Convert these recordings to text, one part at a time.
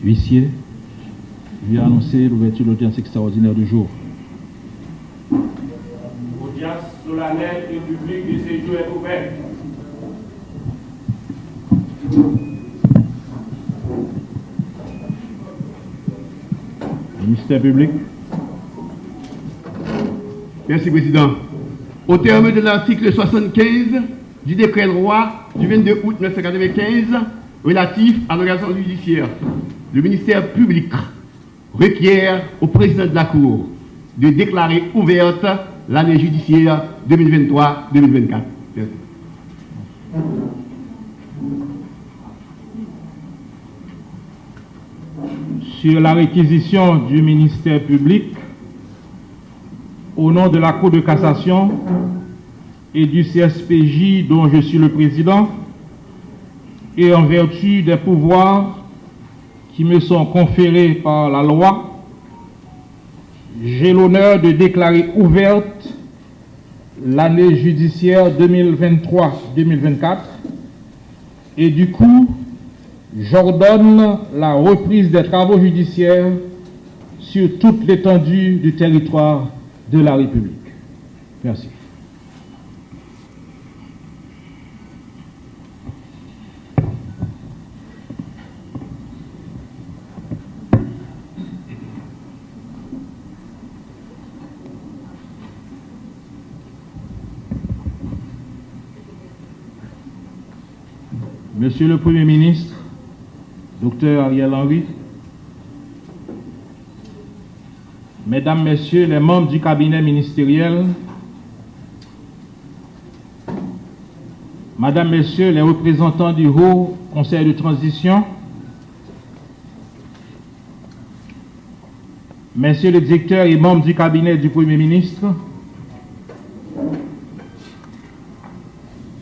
Huissier, je vais annoncer l'ouverture de l'audience extraordinaire du jour. L'audience solennelle et publique de ce jour est ouverte. Ministère public. Merci, Président. Au terme de l'article 75 du décret loi du 22 août 1995 relatif à l'organisation judiciaire, le ministère public requiert au président de la Cour de déclarer ouverte l'année judiciaire 2023-2024. Merci. Sur la réquisition du ministère public, au nom de la Cour de cassation et du CSPJ dont je suis le président, et en vertu des pouvoirs qui me sont conférés par la loi, j'ai l'honneur de déclarer ouverte l'année judiciaire 2023-2024 et du coup, j'ordonne la reprise des travaux judiciaires sur toute l'étendue du territoire de la République. Merci. Monsieur le Premier ministre, Docteur Ariel Henry, Mesdames, Messieurs les membres du cabinet ministériel, Madame, Messieurs les représentants du Haut Conseil de transition, Messieurs les directeurs et membres du cabinet du Premier ministre,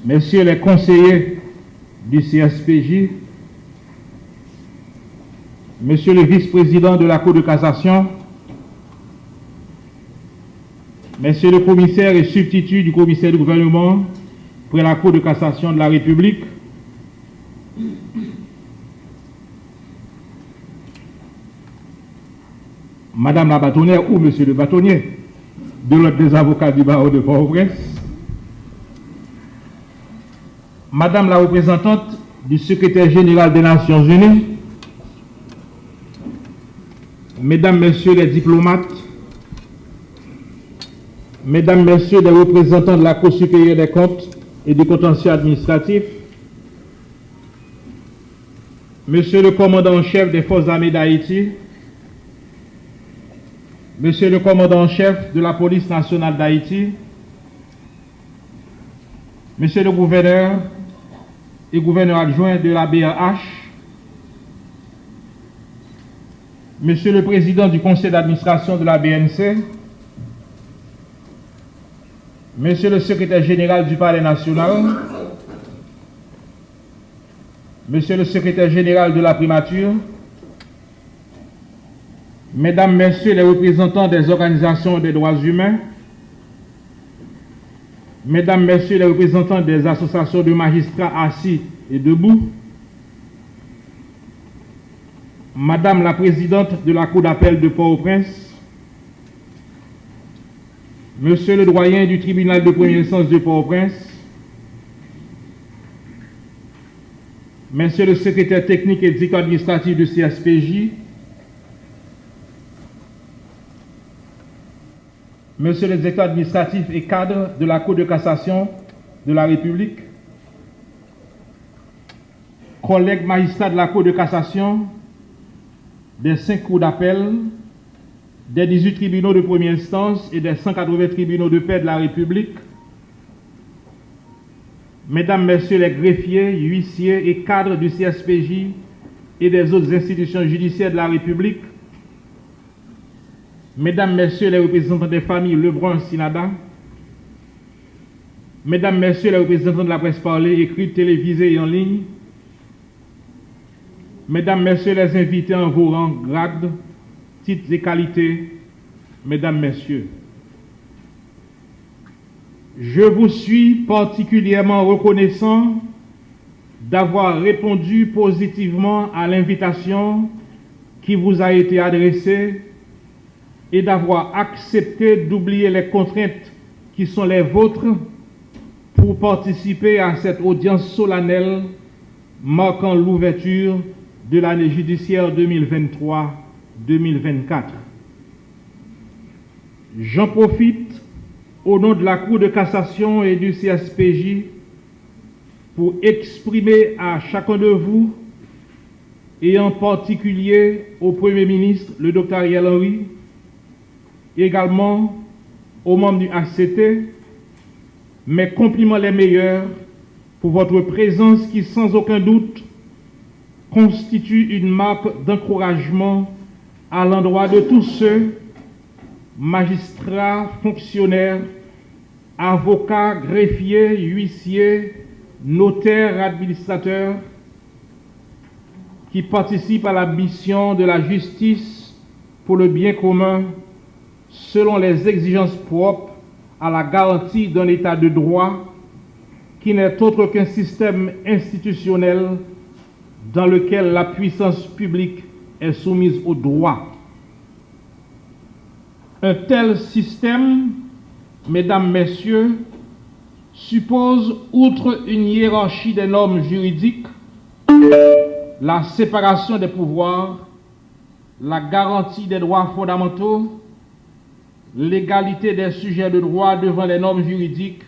Messieurs les conseillers du CSPJ, Monsieur le vice-président de la Cour de cassation, Monsieur le commissaire et substitut du commissaire du gouvernement près la Cour de cassation de la République, Madame la bâtonnière ou Monsieur le bâtonnier de l'ordre des avocats du barreau de Port-au-Prince, Madame la représentante du secrétaire général des Nations Unies, Mesdames, Messieurs les diplomates, Mesdames, Messieurs les représentants de la Cour supérieure des comptes et du contentieux administratif, Monsieur le commandant en chef des forces armées d'Haïti, Monsieur le commandant en chef de la police nationale d'Haïti, Monsieur le gouverneur et gouverneur adjoint de la BRH, Monsieur le président du conseil d'administration de la BNC, Monsieur le secrétaire général du Palais national, Monsieur le secrétaire général de la primature, Mesdames, Messieurs les représentants des organisations des droits humains, Mesdames, Messieurs les représentants des associations de magistrats assis et debout, Madame la présidente de la Cour d'appel de Port-au-Prince, Monsieur le doyen du tribunal de première instance de Port-au-Prince, Monsieur le secrétaire technique et directeur administratif du CSPJ, Monsieur le directeur administratif et cadre de la Cour de cassation de la République, collègues magistrats de la Cour de cassation, des 5 cours d'appel, des 18 tribunaux de première instance et des 180 tribunaux de paix de la République, Mesdames, Messieurs les greffiers, huissiers et cadres du CSPJ et des autres institutions judiciaires de la République, Mesdames, Messieurs les représentants des familles Lebrun-Sinada, Mesdames, Messieurs les représentants de la presse parlée, écrite, télévisée et en ligne, Mesdames, Messieurs les invités en vos rangs, grades, titres et qualités, Mesdames, Messieurs, je vous suis particulièrement reconnaissant d'avoir répondu positivement à l'invitation qui vous a été adressée et d'avoir accepté d'oublier les contraintes qui sont les vôtres pour participer à cette audience solennelle marquant l'ouverture de l'année judiciaire 2023-2024. J'en profite au nom de la Cour de cassation et du CSPJ pour exprimer à chacun de vous, et en particulier au Premier ministre, le Dr Ariel Henry, également aux membres du HCT, mes compliments les meilleurs pour votre présence qui, sans aucun doute, constitue une marque d'encouragement à l'endroit de tous ceux, magistrats, fonctionnaires, avocats, greffiers, huissiers, notaires, administrateurs, qui participent à la mission de la justice pour le bien commun selon les exigences propres à la garantie d'un état de droit qui n'est autre qu'un système institutionnel dans lequel la puissance publique est soumise au droit. Un tel système, Mesdames, Messieurs, suppose, outre une hiérarchie des normes juridiques, la séparation des pouvoirs, la garantie des droits fondamentaux, l'égalité des sujets de droit devant les normes juridiques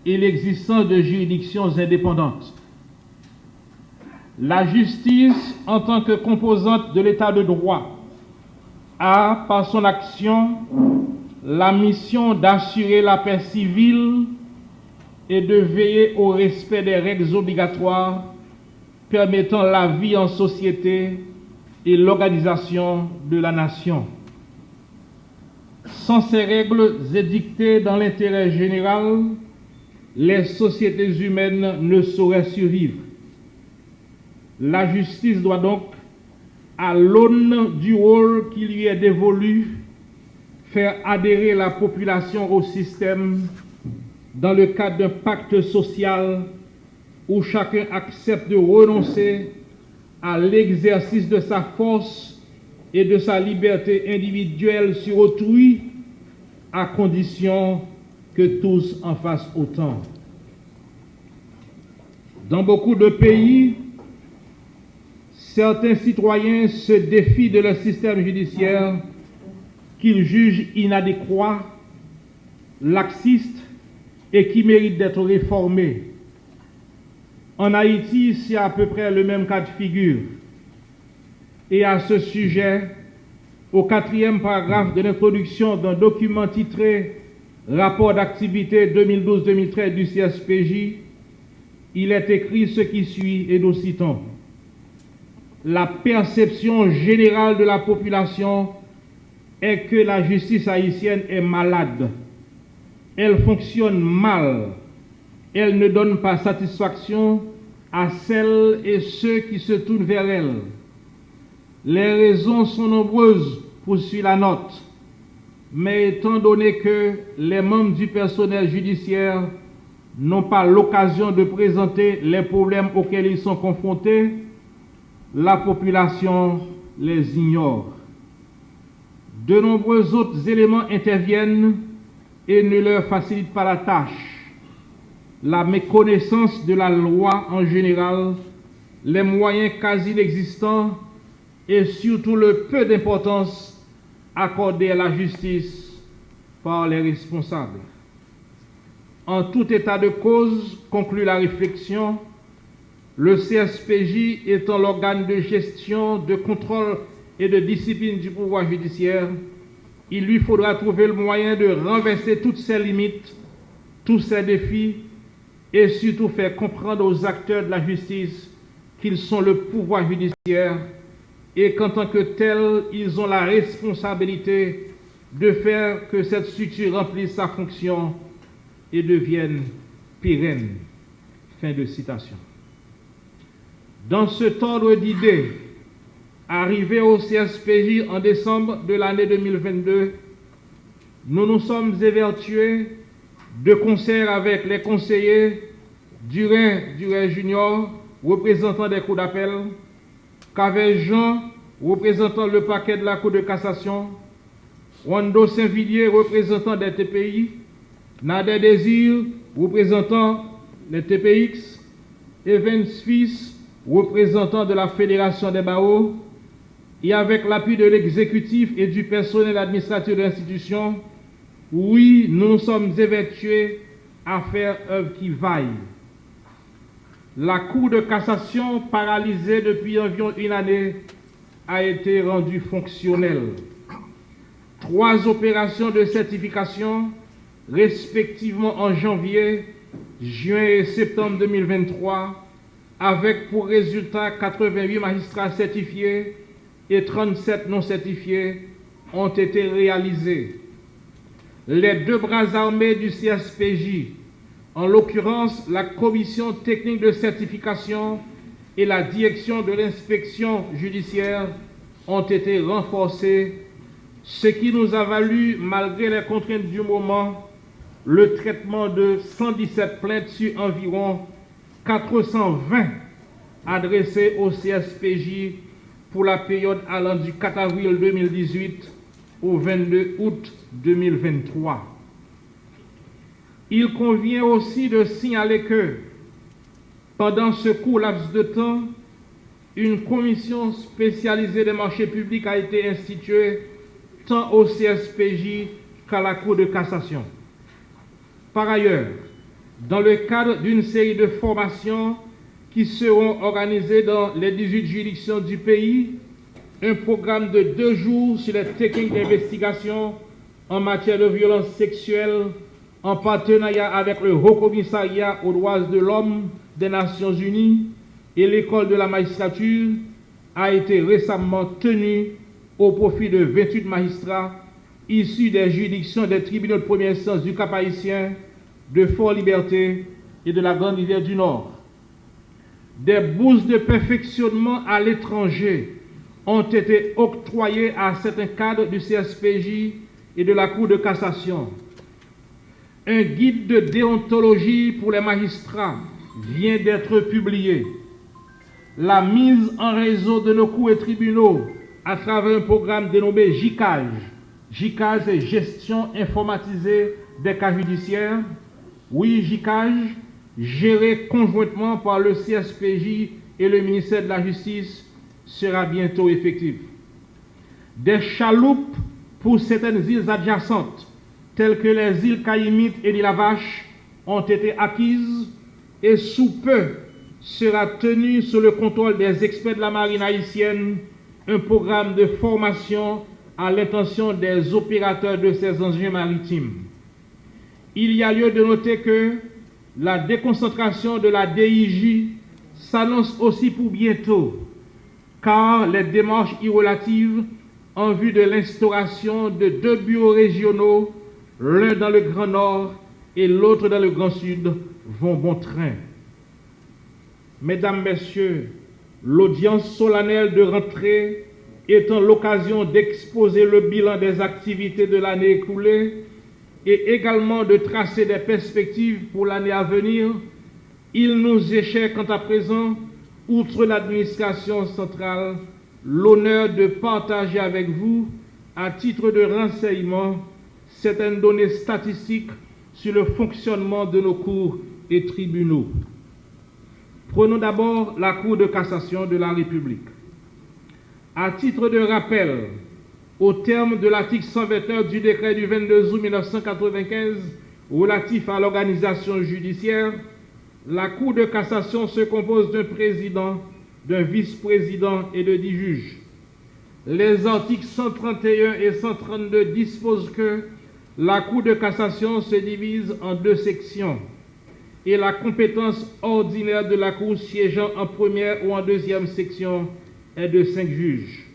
et l'existence de juridictions indépendantes. La justice, en tant que composante de l'état de droit, a, par son action, la mission d'assurer la paix civile et de veiller au respect des règles obligatoires permettant la vie en société et l'organisation de la nation. Sans ces règles édictées dans l'intérêt général, les sociétés humaines ne sauraient survivre. La justice doit donc, à l'aune du rôle qui lui est dévolu, faire adhérer la population au système dans le cadre d'un pacte social où chacun accepte de renoncer à l'exercice de sa force et de sa liberté individuelle sur autrui, à condition que tous en fassent autant. Dans beaucoup de pays, certains citoyens se défient de leur système judiciaire qu'ils jugent inadéquat, laxiste et qui mérite d'être réformé. En Haïti, c'est à peu près le même cas de figure. Et à ce sujet, au 4e paragraphe de l'introduction d'un document titré « Rapport d'activité 2012-2013 du CSPJ », il est écrit ce qui suit et nous citons. La perception générale de la population est que la justice haïtienne est malade. Elle fonctionne mal. Elle ne donne pas satisfaction à celles et ceux qui se tournent vers elle. Les raisons sont nombreuses, poursuit la note, mais étant donné que les membres du personnel judiciaire n'ont pas l'occasion de présenter les problèmes auxquels ils sont confrontés, la population les ignore. De nombreux autres éléments interviennent et ne leur facilitent pas la tâche. La méconnaissance de la loi en général, les moyens quasi inexistants et surtout le peu d'importance accordée à la justice par les responsables. En tout état de cause, conclut la réflexion, le CSPJ étant l'organe de gestion, de contrôle et de discipline du pouvoir judiciaire, il lui faudra trouver le moyen de renverser toutes ses limites, tous ses défis, et surtout faire comprendre aux acteurs de la justice qu'ils sont le pouvoir judiciaire et qu'en tant que tels, ils ont la responsabilité de faire que cette structure remplisse sa fonction et devienne pérenne. Fin de citation. Dans cet ordre d'idées, arrivé au CSPJ en décembre de l'année 2022, nous nous sommes évertués de concert avec les conseillers Durin Junior, représentant des cours d'appel, Cavel Jean, représentant le parquet de la Cour de cassation, Wando Saint-Villiers, représentant des TPI, Nader Désir, représentant les TPX, Evans Fils, représentant de la Fédération des barreaux, et avec l'appui de l'exécutif et du personnel administratif de l'institution, oui, nous nous sommes évertués à faire œuvre qui vaille. La Cour de cassation, paralysée depuis environ une année, a été rendue fonctionnelle. 3 opérations de certification, respectivement en janvier, juin et septembre 2023, avec pour résultat 88 magistrats certifiés et 37 non certifiés, ont été réalisées. Les 2 bras armés du CSPJ, en l'occurrence la commission technique de certification et la direction de l'inspection judiciaire, ont été renforcés, ce qui nous a valu, malgré les contraintes du moment, le traitement de 117 plaintes sur environ 420 adressées au CSPJ pour la période allant du 4 avril 2018 au 22 août 2023. Il convient aussi de signaler que, pendant ce court laps de temps, une commission spécialisée des marchés publics a été instituée tant au CSPJ qu'à la Cour de cassation. Par ailleurs, dans le cadre d'une série de formations qui seront organisées dans les 18 juridictions du pays, un programme de 2 jours sur les techniques d'investigation en matière de violence sexuelle en partenariat avec le Haut Commissariat aux droits de l'homme des Nations Unies et l'École de la magistrature a été récemment tenu au profit de 28 magistrats issus des juridictions des tribunaux de première instance du Cap-Haïtien, de Fort-Liberté et de la Grande Rivière du Nord. Des bourses de perfectionnement à l'étranger ont été octroyées à certains cadres du CSPJ et de la Cour de cassation. Un guide de déontologie pour les magistrats vient d'être publié. La mise en réseau de nos cours et tribunaux à travers un programme dénommé JICAJ. JICAJ, c'est Gestion informatisée des cas judiciaires. Oui, JICAJ, géré conjointement par le CSPJ et le ministère de la Justice, sera bientôt effectif. Des chaloupes pour certaines îles adjacentes, telles que les îles Caïmites et l'île Vache, ont été acquises et sous peu sera tenu sous le contrôle des experts de la marine haïtienne un programme de formation à l'intention des opérateurs de ces engins maritimes. Il y a lieu de noter que la déconcentration de la DIJ s'annonce aussi pour bientôt, car les démarches y relatives en vue de l'instauration de 2 bureaux régionaux, l'un dans le Grand Nord et l'autre dans le Grand Sud, vont bon train. Mesdames, Messieurs, l'audience solennelle de rentrée étant l'occasion d'exposer le bilan des activités de l'année écoulée et également de tracer des perspectives pour l'année à venir, il nous est cher quant à présent, outre l'administration centrale, l'honneur de partager avec vous, à titre de renseignement, certaines données statistiques sur le fonctionnement de nos cours et tribunaux. Prenons d'abord la Cour de cassation de la République. À titre de rappel, au terme de l'article 129 du décret du 22 août 1995 relatif à l'organisation judiciaire, La Cour de cassation se compose d'un président, d'un vice-président et de 10 juges. Les articles 131 et 132 disposent que la Cour de cassation se divise en 2 sections et la compétence ordinaire de la Cour siégeant en première ou en deuxième section est de 5 juges.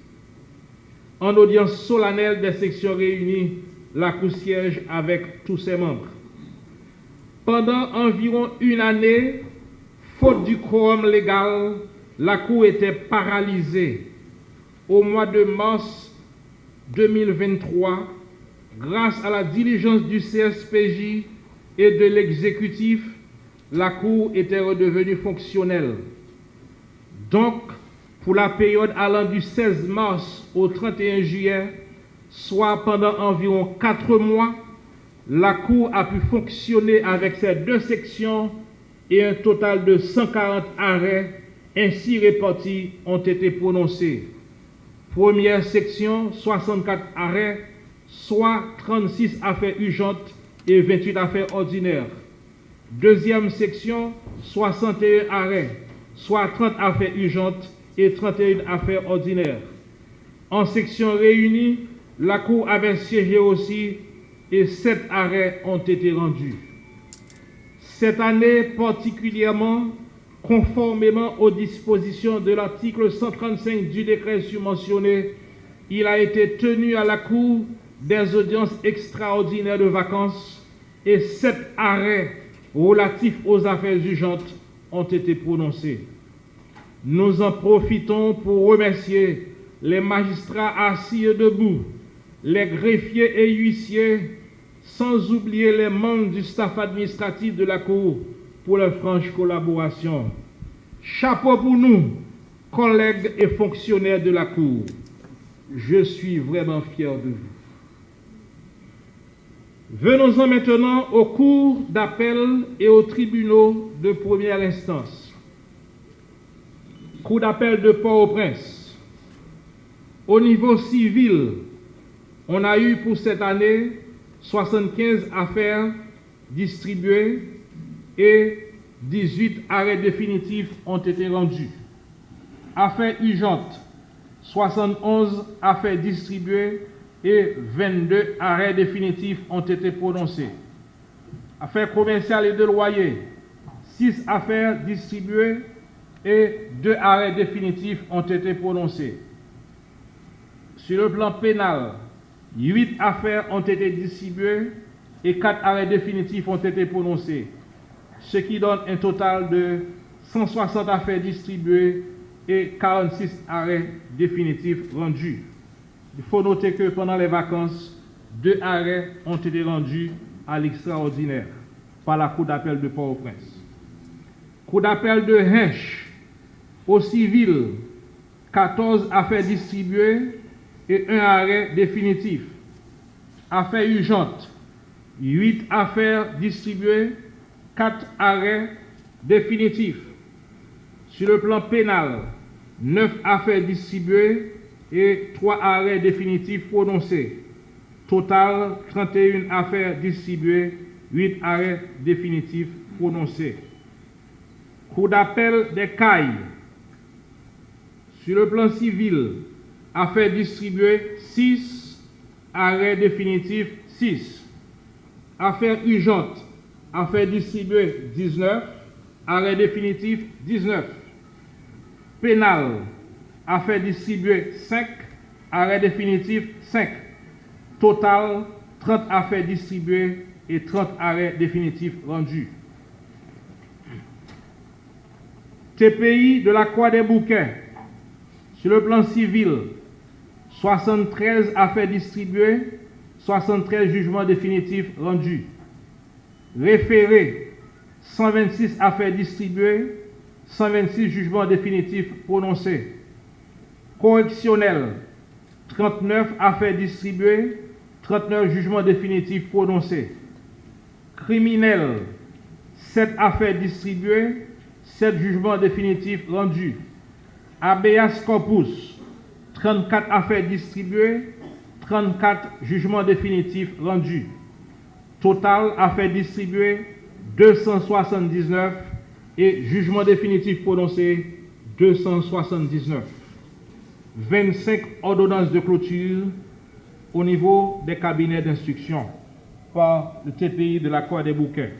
En audience solennelle des sections réunies, la Cour siège avec tous ses membres. Pendant environ une année, faute du quorum légal, la Cour était paralysée. Au mois de mars 2023, grâce à la diligence du CSPJ et de l'exécutif, la Cour était redevenue fonctionnelle. Donc, pour la période allant du 16 mars au 31 juillet, soit pendant environ 4 mois, la Cour a pu fonctionner avec ses 2 sections et un total de 140 arrêts ainsi répartis ont été prononcés. Première section, 64 arrêts, soit 36 affaires urgentes et 28 affaires ordinaires. Deuxième section, 61 arrêts, soit 30 affaires urgentes et 31 affaires ordinaires. En section réunie, la Cour avait siégé aussi et 7 arrêts ont été rendus. Cette année particulièrement, conformément aux dispositions de l'article 135 du décret surmentionné, il a été tenu à la Cour des audiences extraordinaires de vacances et 7 arrêts relatifs aux affaires urgentes ont été prononcés. Nous en profitons pour remercier les magistrats assis et debout, les greffiers et huissiers, sans oublier les membres du staff administratif de la Cour pour leur franche collaboration. Chapeau pour nous, collègues et fonctionnaires de la Cour. Je suis vraiment fier de vous. Venons-en maintenant aux cours d'appel et aux tribunaux de première instance. Cour d'appel de Port-au-Prince. Au niveau civil, on a eu pour cette année 75 affaires distribuées et 18 arrêts définitifs ont été rendus. Affaires urgentes, 71 affaires distribuées et 22 arrêts définitifs ont été prononcés. Affaires commerciales et de loyer, 6 affaires distribuées et 2 arrêts définitifs ont été prononcés. Sur le plan pénal, 8 affaires ont été distribuées et 4 arrêts définitifs ont été prononcés, ce qui donne un total de 160 affaires distribuées et 46 arrêts définitifs rendus. Il faut noter que pendant les vacances, 2 arrêts ont été rendus à l'extraordinaire par la Cour d'appel de Port-au-Prince. Cour d'appel de Hinche, au civil, 14 affaires distribuées et 1 arrêt définitif. Affaires urgentes, 8 affaires distribuées, 4 arrêts définitifs. Sur le plan pénal, 9 affaires distribuées et 3 arrêts définitifs prononcés. Total, 31 affaires distribuées, 8 arrêts définitifs prononcés. Cour d'appel des Cayes. Sur le plan civil, affaires distribuées, 6, arrêts définitifs, 6. Affaires urgentes, affaires distribuées, 19, arrêts définitifs, 19. Pénal, affaires distribuées, 5, arrêts définitifs, 5. Total, 30 affaires distribuées et 30 arrêts définitifs rendus. TPI de la Croix des Bouquets. Sur le plan civil, 73 affaires distribuées, 73 jugements définitifs rendus. Référé, 126 affaires distribuées, 126 jugements définitifs prononcés. Correctionnel, 39 affaires distribuées, 39 jugements définitifs prononcés. Criminel, 7 affaires distribuées, 7 jugements définitifs rendus. Habeas corpus, 34 affaires distribuées, 34 jugements définitifs rendus. Total affaires distribuées, 279, et jugement définitif prononcé 279. 25 ordonnances de clôture au niveau des cabinets d'instruction par le TPI de la Croix des Bouquets.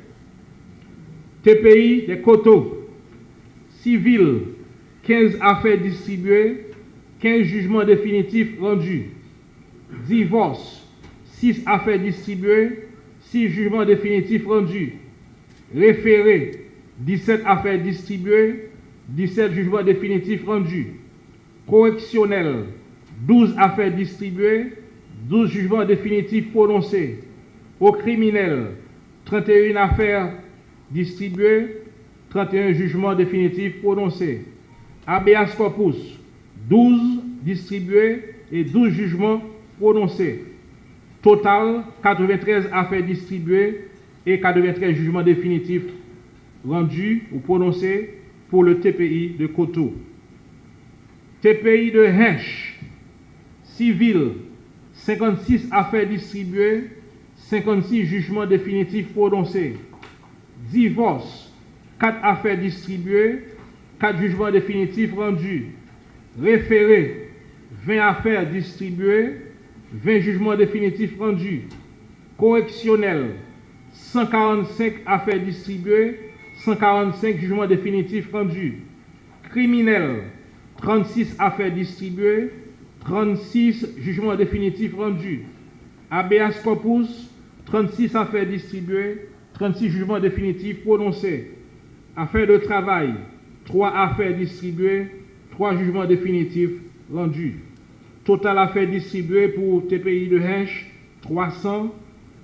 TPI des Coteaux, civil, 15 affaires distribuées, 15 jugements définitifs rendus. Divorce, 6 affaires distribuées, 6 jugements définitifs rendus. Référé, 17 affaires distribuées, 17 jugements définitifs rendus. Correctionnel, 12 affaires distribuées, 12 jugements définitifs prononcés. Au criminel, 31 affaires distribuées, 31 jugements définitifs prononcés. Habeas corpus, 12 distribués et 12 jugements prononcés. Total, 93 affaires distribuées et 93 jugements définitifs rendus ou prononcés pour le TPI de Coteaux. TPI de Hinche, civil, 56 affaires distribuées, 56 jugements définitifs prononcés. Divorce, 4 affaires distribuées, 4 jugements définitifs rendus. Référé, 20 affaires distribuées, 20 jugements définitifs rendus. Correctionnel, 145 affaires distribuées, 145 jugements définitifs rendus. Criminel, 36 affaires distribuées, 36 jugements définitifs rendus. Habeas corpus, 36 affaires distribuées, 36 jugements définitifs prononcés. Affaires de travail, 3 affaires distribuées, 3 jugements définitifs rendus. Total affaires distribuées pour TPI de Hinche, 300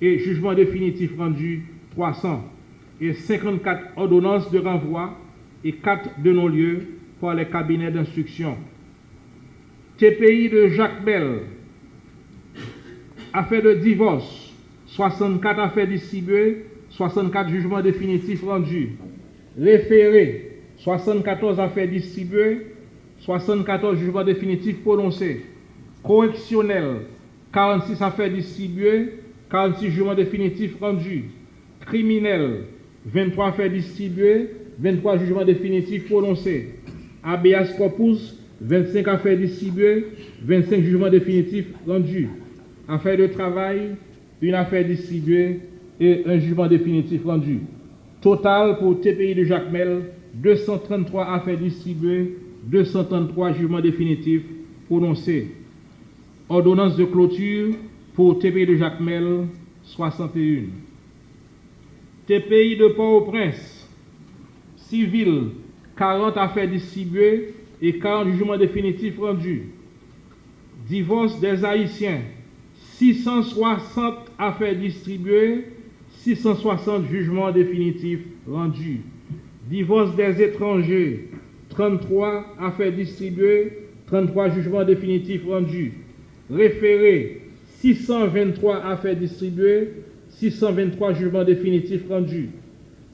et jugements définitifs rendus, 300. Et 54 ordonnances de renvoi et 4 de non-lieu par les cabinets d'instruction. TPI de Jacques Bel, affaires de divorce, 64 affaires distribuées, 64 jugements définitifs rendus. Référé, 74 affaires distribuées, 74 jugements définitifs prononcés. Correctionnel, 46 affaires distribuées, 46 jugements définitifs rendus. Criminel, 23 affaires distribuées, 23 jugements définitifs prononcés. Habeas corpus, 25 affaires distribuées, 25 jugements définitifs rendus. Affaires de travail, 1 affaire distribuée et 1 jugement définitif rendu. Total pour TPI de Jacmel, 233 affaires distribuées, 233 jugements définitifs prononcés. Ordonnance de clôture pour TPI de Jacmel, 61. TPI de Port-au-Prince, civil, 40 affaires distribuées et 40 jugements définitifs rendus. Divorce des Haïtiens, 660 affaires distribuées, 660 jugements définitifs rendus. Divorce des étrangers, 33 affaires distribuées, 33 jugements définitifs rendus. Référé, 623 affaires distribuées, 623 jugements définitifs rendus.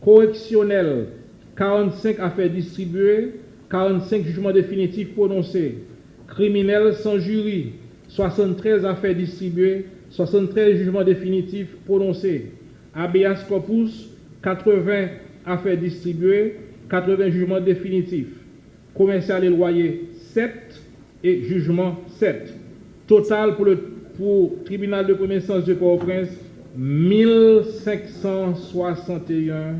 Correctionnel, 45 affaires distribuées, 45 jugements définitifs prononcés. Criminel sans jury, 73 affaires distribuées, 73 jugements définitifs prononcés. Habeas corpus, 80 affaires distribuées, 80 jugements définitifs. Commercial et loyer, 7 et jugement 7. Total pour le tribunal de première instance de Port-au-Prince, 1561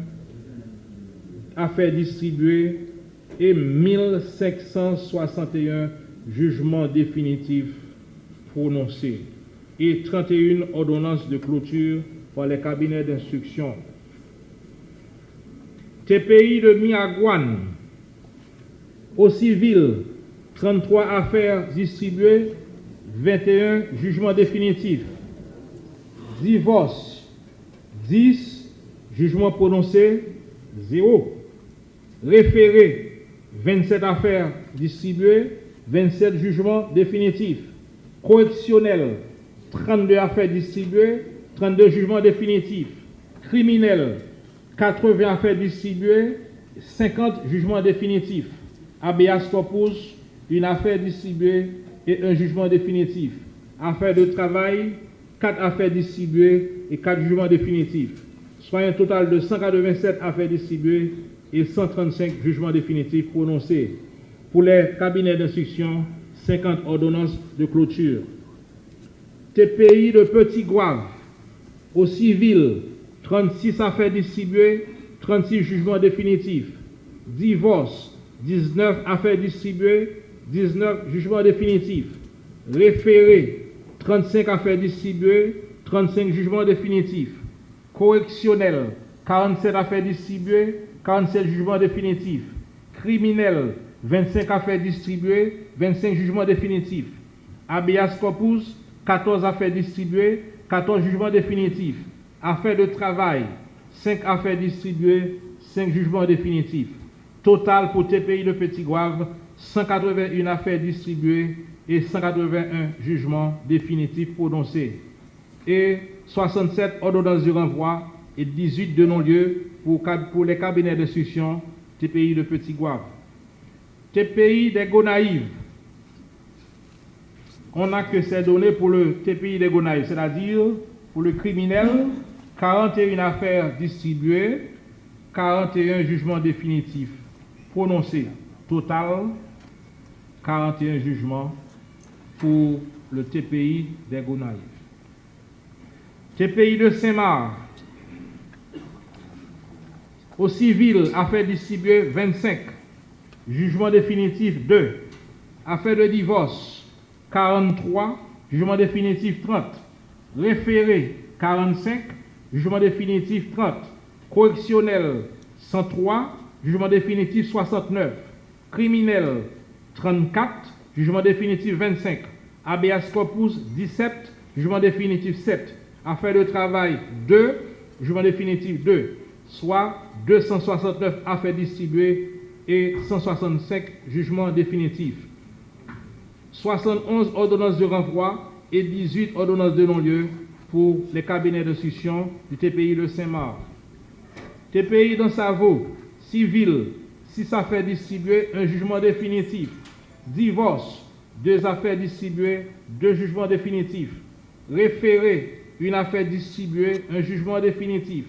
affaires distribuées et 1561 jugements définitifs prononcés et 31 ordonnances de clôture par les cabinets d'instruction. TPI de Miagouane, au civil, 33 affaires distribuées, 21 jugements définitifs. Divorce, 10 jugements prononcés, 0. Référé, 27 affaires distribuées, 27 jugements définitifs. Correctionnel, 32 affaires distribuées, 32 jugements définitifs. Criminel, 80 affaires distribuées, 50 jugements définitifs. Habeas corpus, 1 affaire distribuée et 1 jugement définitif. Affaires de travail, 4 affaires distribuées et 4 jugements définitifs. Soit un total de 187 affaires distribuées et 135 jugements définitifs prononcés. Pour les cabinets d'instruction, 50 ordonnances de clôture. TPI de Petit Goave, au civil, 36 affaires distribuées, 36 jugements définitifs. Divorce, 19 affaires distribuées, 19 jugements définitifs. Référé, 35 affaires distribuées, 35 jugements définitifs. Correctionnel, 47 affaires distribuées, 47 jugements définitifs. Criminel, 25 affaires distribuées, 25 jugements définitifs. Habeas corpus, 14 affaires distribuées, 14 jugements définitifs. Affaires de travail, 5 affaires distribuées, 5 jugements définitifs. Total pour TPI de Petit Goave, 181 affaires distribuées et 181 jugements définitifs prononcés. Et 67 ordonnances de renvoi et 18 de non-lieu pour les cabinets d'instruction TPI de Petit Goave. TPI des Gonaïves. On n'a que ces données pour le TPI des Gonaïves, c'est-à-dire pour le criminel, 41 affaires distribuées, 41 jugements définitifs prononcés. Total, 41 jugements pour le TPI des Gonaïves. TPI de Saint-Marc. Au civil, affaires distribuées, 25. Jugement définitif, 2. Affaires de divorce, 43. Jugement définitif, 30. Référé, 45. Jugement définitif, 30. Correctionnel, 103. Jugement définitif, 69. Criminel, 34. Jugement définitif, 25. Habeas corpus, 17. Jugement définitif, 7. Affaires de travail, 2. Jugement définitif, 2. Soit 269 affaires distribuées et 165 jugements définitifs. 71 ordonnances de renvoi et 18 ordonnances de non-lieu pour les cabinets d'instruction du TPI de Saint-Marc. TPI dans Savo, civil, 6 affaires distribuées, un jugement définitif. Divorce, 2 affaires distribuées, 2 jugements définitifs. Référé, 1 affaire distribuée, un jugement définitif.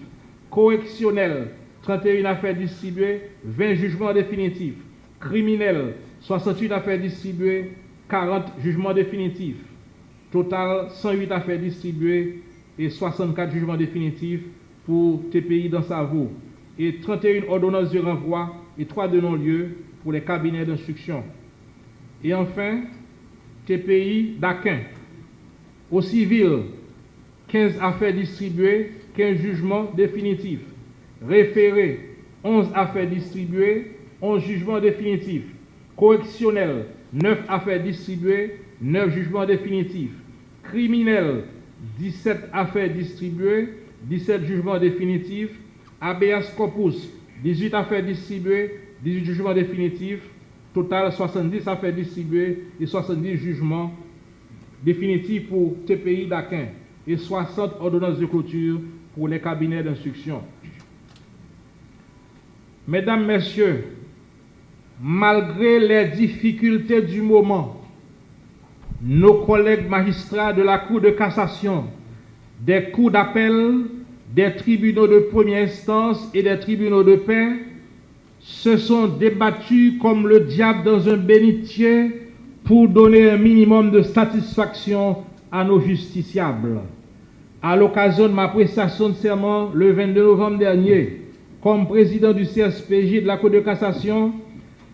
Correctionnel, 31 affaires distribuées, 20 jugements définitifs. Criminel, 68 affaires distribuées, 40 jugements définitifs. Total, 108 affaires distribuées et 64 jugements définitifs pour TPI dans Savo. Et 31 ordonnances de renvoi et 3 de non-lieu pour les cabinets d'instruction. Et enfin, TPI d'Aquin. Au civil, 15 affaires distribuées, 15 jugements définitifs. Référé, 11 affaires distribuées, 11 jugements définitifs. Correctionnel, 9 affaires distribuées, 9 jugements définitifs. Criminel, 17 affaires distribuées, 17 jugements définitifs. Habeas corpus, 18 affaires distribuées, 18 jugements définitifs. Total, 70 affaires distribuées et 70 jugements définitifs pour TPI d'Aquin et 60 ordonnances de clôture pour les cabinets d'instruction. Mesdames, Messieurs, malgré les difficultés du moment, nos collègues magistrats de la Cour de cassation, des cours d'appel, des tribunaux de première instance et des tribunaux de paix se sont débattus comme le diable dans un bénitier pour donner un minimum de satisfaction à nos justiciables. À l'occasion de ma prestation de serment le 22 novembre dernier, comme président du CSPJ de la Cour de cassation,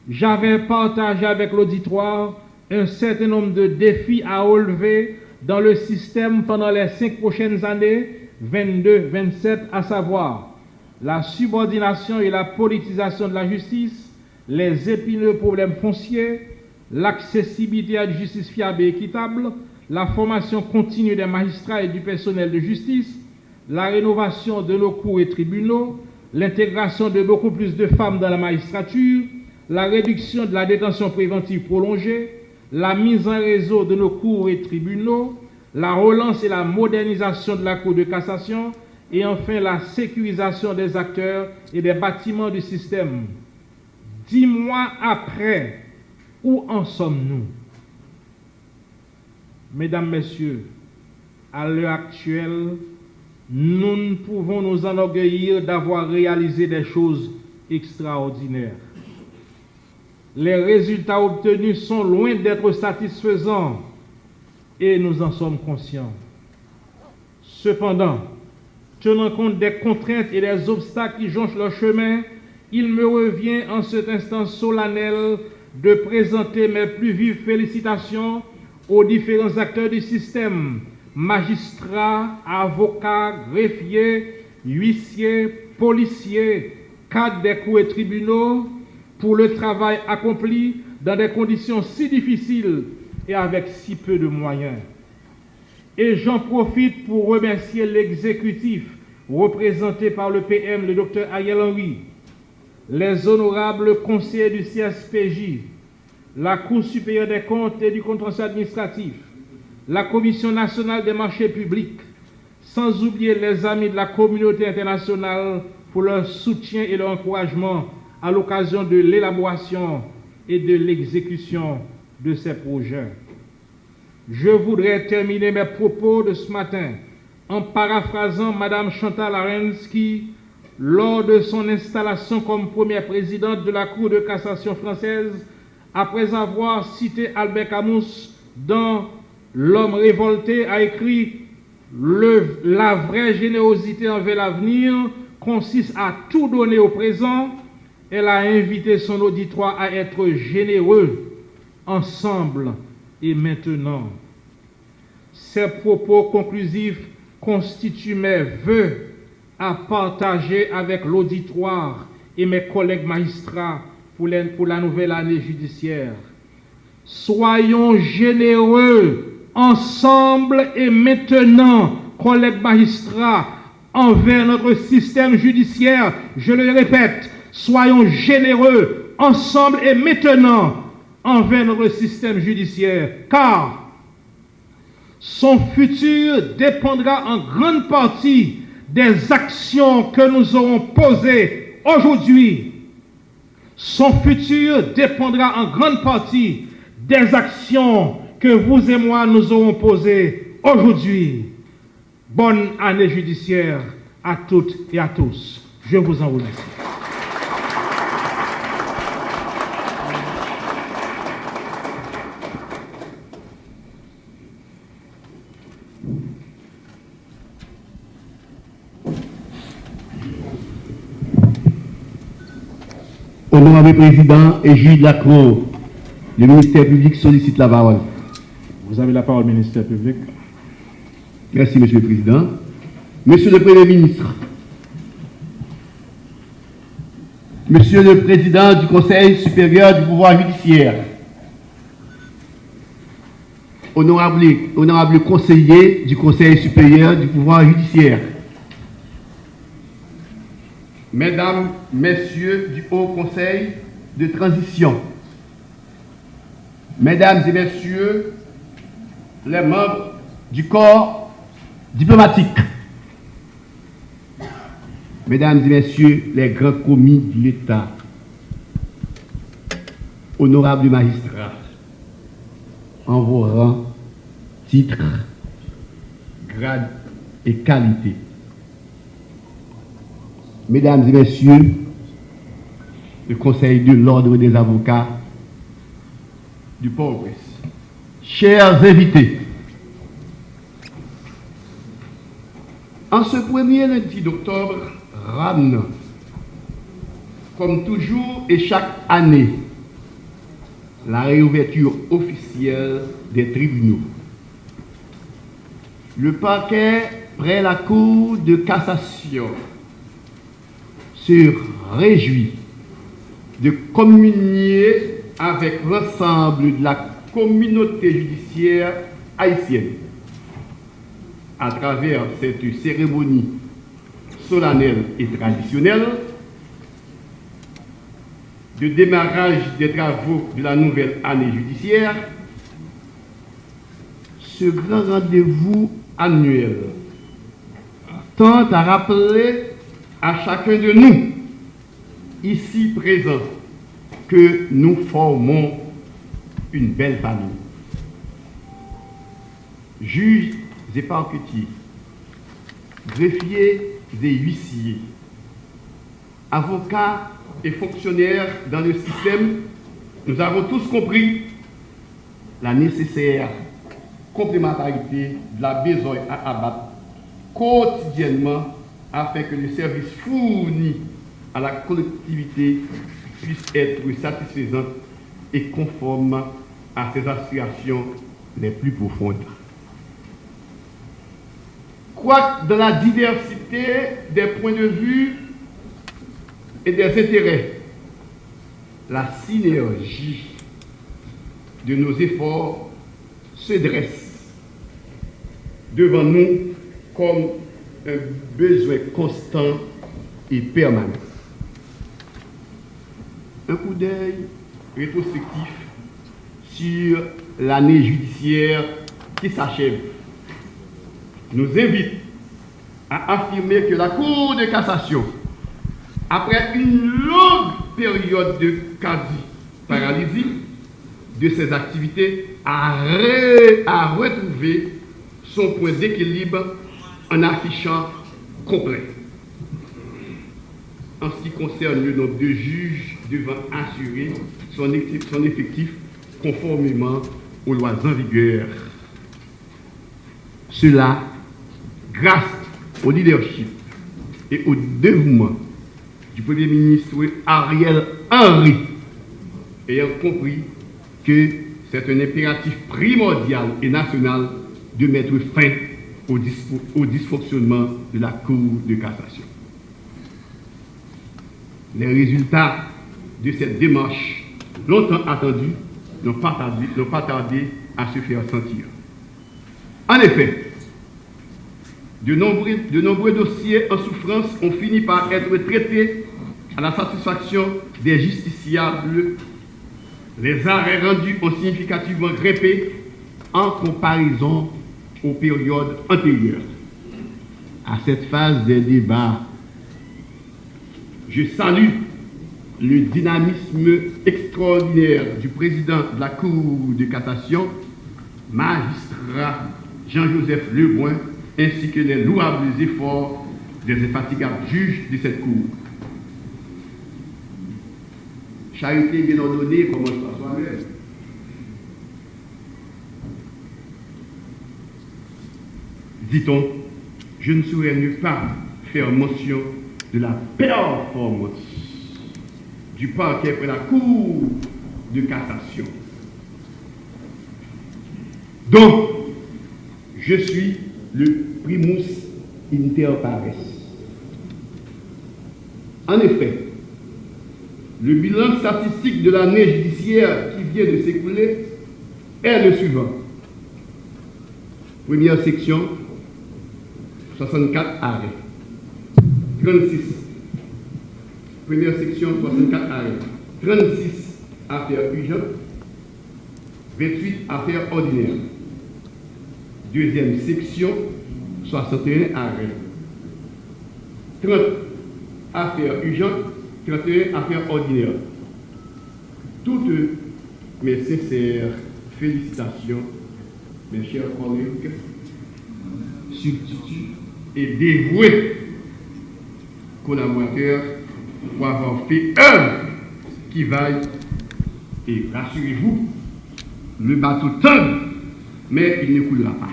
j'avais partagé avec l'auditoire un certain nombre de défis à relever dans le système pendant les 5 prochaines années, 22-27, à savoir la subordination et la politisation de la justice, les épineux problèmes fonciers, l'accessibilité à une justice fiable et équitable, la formation continue des magistrats et du personnel de justice, la rénovation de nos cours et tribunaux, l'intégration de beaucoup plus de femmes dans la magistrature, la réduction de la détention préventive prolongée, la mise en réseau de nos cours et tribunaux, la relance et la modernisation de la Cour de cassation, et enfin la sécurisation des acteurs et des bâtiments du système. 10 mois après, où en sommes-nous? Mesdames, Messieurs, à l'heure actuelle, nous ne pouvons nous enorgueillir d'avoir réalisé des choses extraordinaire. Les résultats obtenus sont loin d'être satisfaisants et nous en sommes conscients. Cependant, tenant compte des contraintes et des obstacles qui jonchent leur chemin, il me revient en cet instant solennel de présenter mes plus vives félicitations aux différents acteurs du système, magistrats, avocats, greffiers, huissiers, policiers, cadres des cours et tribunaux, pour le travail accompli dans des conditions si difficiles et avec si peu de moyens. Et j'en profite pour remercier l'exécutif représenté par le PM, le Dr Ariel Henry, les honorables conseillers du CSPJ, la Cour supérieure des comptes et du contentieux administratif, la Commission nationale des marchés publics, sans oublier les amis de la communauté internationale pour leur soutien et leur encouragement à l'occasion de l'élaboration et de l'exécution de ces projets. Je voudrais terminer mes propos de ce matin en paraphrasant Mme Chantal Arens qui, lors de son installation comme première présidente de la Cour de cassation française, après avoir cité Albert Camus dans L'homme révolté, a écrit « La vraie générosité envers l'avenir consiste à tout donner au présent ». Elle a invité son auditoire à être généreux, ensemble et maintenant. Ces propos conclusifs constituent mes vœux à partager avec l'auditoire et mes collègues magistrats pour la nouvelle année judiciaire. Soyons généreux, ensemble et maintenant, collègues magistrats, envers notre système judiciaire. Je le répète, soyons généreux, ensemble et maintenant, envers notre système judiciaire, car son futur dépendra en grande partie des actions que nous aurons posées aujourd'hui. Son futur dépendra en grande partie des actions que vous et moi nous aurons posées aujourd'hui. Bonne année judiciaire à toutes et à tous. Je vous en remercie. Honorable Président et juge de la Cour, le ministère public sollicite la parole. Vous avez la parole, ministère public. Merci, Monsieur le Président. Monsieur le Premier ministre, Monsieur le Président du Conseil supérieur du pouvoir judiciaire, honorable conseiller du Conseil supérieur du pouvoir judiciaire, Mesdames, Messieurs du Haut Conseil de transition, Mesdames et Messieurs les membres du corps diplomatique, Mesdames et Messieurs les grands commis de l'État, honorables magistrats, en vos rangs, titres, grades et qualités, Mesdames et Messieurs, le Conseil de l'Ordre des avocats du Port-au-Prince, chers invités, en ce premier lundi d'octobre, ramène, comme toujours et chaque année, la réouverture officielle des tribunaux. Le parquet près la Cour de cassation se réjouit de communier avec l'ensemble de la communauté judiciaire haïtienne à travers cette cérémonie solennelle et traditionnelle de démarrage des travaux de la nouvelle année judiciaire, ce grand rendez-vous annuel tend à rappeler à chacun de nous, ici présents, que nous formons une belle famille. Juges et parquetiers, greffiers et huissiers, avocats et fonctionnaires dans le système, nous avons tous compris la nécessaire complémentarité de la besogne à abattre quotidiennement afin que le service fourni à la collectivité puisse être satisfaisant et conforme à ses aspirations les plus profondes. Quoique dans la diversité des points de vue et des intérêts, la synergie de nos efforts se dresse devant nous comme un besoin constant et permanent. Un coup d'œil rétrospectif sur l'année judiciaire qui s'achève nous invite à affirmer que la Cour de cassation, après une longue période de quasi-paralysie de ses activités, a retrouvé son point d'équilibre en affichant complet. En ce qui concerne le nombre de juges devant assurer son effectif conformément aux lois en vigueur. Cela, grâce au leadership et au dévouement du Premier ministre Ariel Henry, ayant compris que c'est un impératif primordial et national de mettre fin au dysfonctionnement de la Cour de cassation. Les résultats de cette démarche, longtemps attendus, n'ont pas tardé à se faire sentir. En effet, de nombreux dossiers en souffrance ont fini par être traités à la satisfaction des justiciables. Les arrêts rendus ont significativement grimpé en comparaison aux périodes antérieures. À cette phase des débats, je salue le dynamisme extraordinaire du président de la Cour de cassation, magistrat Jean-Joseph Lebrun, ainsi que les louables efforts des infatigables juges de cette Cour. Charité bien ordonnée commence par soi-même. Dit-on, je ne saurais ne pas faire mention de la performance du parquet près la Cour de cassation. Donc, je suis le primus inter pares. En effet, le bilan statistique de l'année judiciaire qui vient de s'écouler est le suivant. Première section, 64 arrêts. 36. Première section, 64 arrêts. 36 affaires urgentes. 28 affaires ordinaires. Deuxième section, 61 arrêts. 30 affaires urgentes, 31 affaires ordinaires. Toutes mes sincères félicitations, mes chers collègues, substituts et dévoués collaborateurs pour avoir fait œuvre qui vaille. Et rassurez-vous, le bateau tonne, mais il ne coulera pas.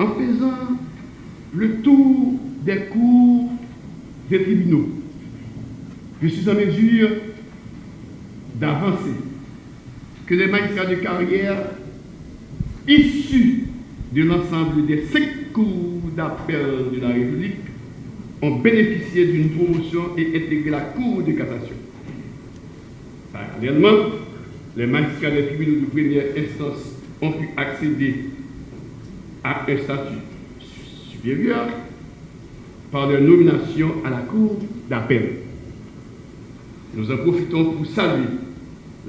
En faisant le tour des cours des tribunaux, je suis en mesure d'avancer que les magistrats de carrière issus de l'ensemble des 5 cours d'appel de la République ont bénéficié d'une promotion et intégré la Cour de cassation. Parallèlement, les magistrats des tribunaux de première instance ont pu accéder à un statut supérieur par leur nomination à la Cour d'appel. Nous en profitons pour saluer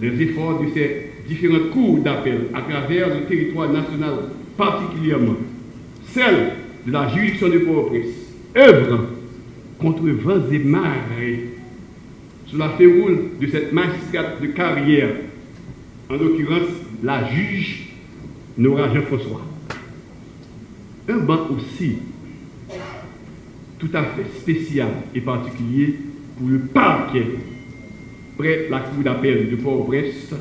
les efforts de ces différentes cours d'appel à travers le territoire national, particulièrement celle de la juridiction de Port-au-Prince, œuvrant contre vents et marées sous la féroule de cette magistrate de carrière, en l'occurrence la juge Nora Jean-François. Un banc aussi, tout à fait spécial et particulier pour le parquet près la cour d'appel de Port-au-Prince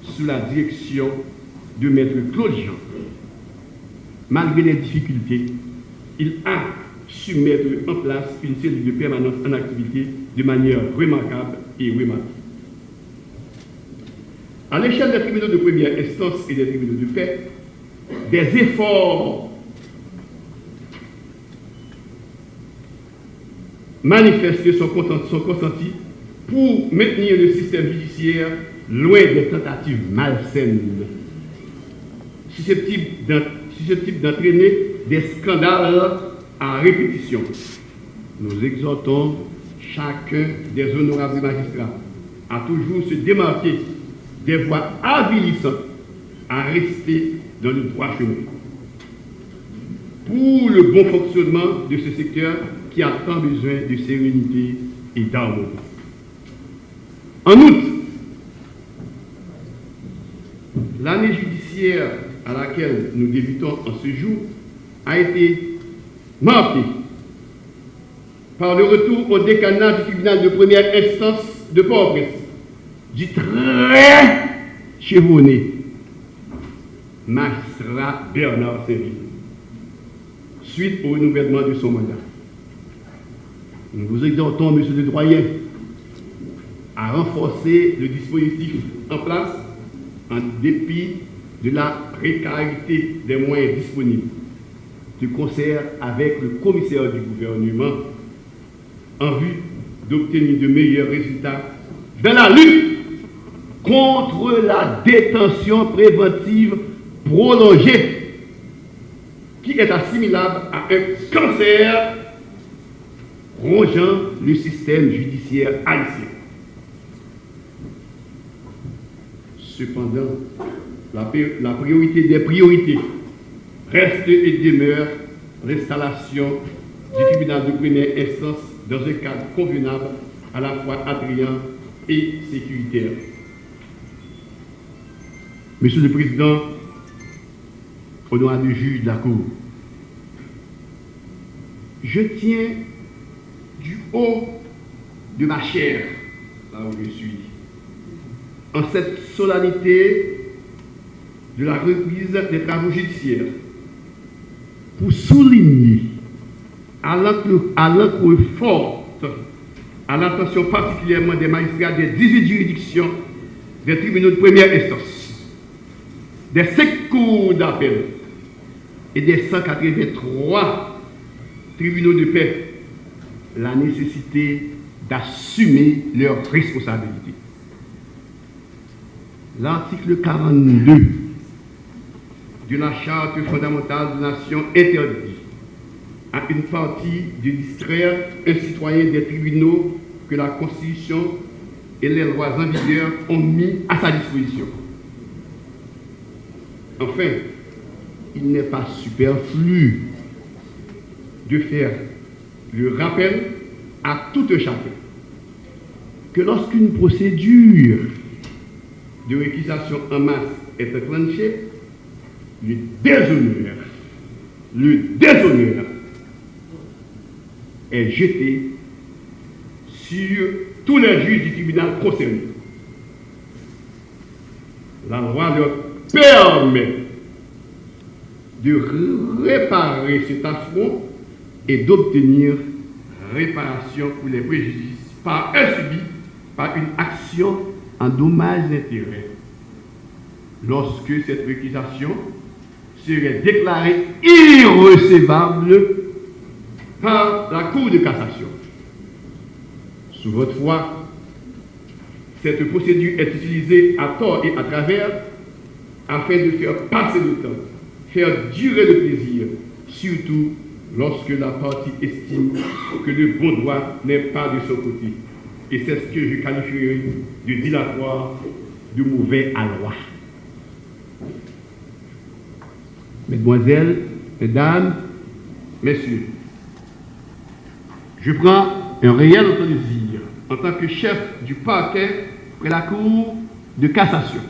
sous la direction de maître Claude Jean. Malgré les difficultés, il a su mettre en place une cellule de permanence en activité de manière remarquable et remarquée. À l'échelle des tribunaux de première instance et des tribunaux de paix, des efforts manifestés sont consentis pour maintenir le système judiciaire loin des tentatives malsaines, susceptibles d'entraîner des scandales à répétition. Nous exhortons chacun des honorables magistrats à toujours se démarquer des voies avilissantes, à rester dans le droit chemin pour le bon fonctionnement de ce secteur qui a tant besoin de sérénité et d'harmonie. En outre, l'année judiciaire à laquelle nous débutons en ce jour a été marquée par le retour au décanat du tribunal de première instance de Port-au-Prince du très chevronné magistrat Bernard Saint-Ville, suite au renouvellement de son mandat. Nous vous exhortons, monsieur le doyen, à renforcer le dispositif en place en dépit de la précarité des moyens disponibles, de concert avec le commissaire du gouvernement, en vue d'obtenir de meilleurs résultats dans la lutte contre la détention préventive prolongée, qui est assimilable à un cancer rongeant le système judiciaire haïtien. Cependant, la priorité des priorités reste et demeure l'installation du tribunal de première instance dans un cadre convenable, à la fois attrayant et sécuritaire. Monsieur le Président, honorable juge de la Cour, je tiens du haut de ma chair, là où je suis, en cette solennité de la reprise des travaux judiciaires, pour souligner à l'encre forte, à l'attention particulièrement des magistrats des 18 juridictions des tribunaux de première instance, des 5 cours d'appel et des 183 tribunaux de paix, la nécessité d'assumer leurs responsabilités. L'article 42 de la Charte fondamentale de la Nation interdit à une partie de distraire un citoyen des tribunaux que la Constitution et les lois en vigueur ont mis à sa disposition. Enfin, il n'est pas superflu de faire le rappel à tout un chacun que lorsqu'une procédure de réquisition en masse est enclenchée, le déshonneur est jeté sur tous les juges du tribunal concerné. La loi leur permet de réparer cet affront et d'obtenir réparation pour les préjudices par un subi par une action en dommages et intérêts, lorsque cette réquisition serait déclarée irrecevable par la Cour de cassation. Sous votre foi, cette procédure est utilisée à tort et à travers afin de faire passer le temps, faire durer le plaisir, surtout lorsque la partie estime que le bon droit n'est pas de son côté. Et c'est ce que je qualifierais de dilatoire, de mauvais aloi. Mesdemoiselles, Mesdames, Messieurs, je prends un réel plaisir en tant que chef du parquet près la Cour de cassation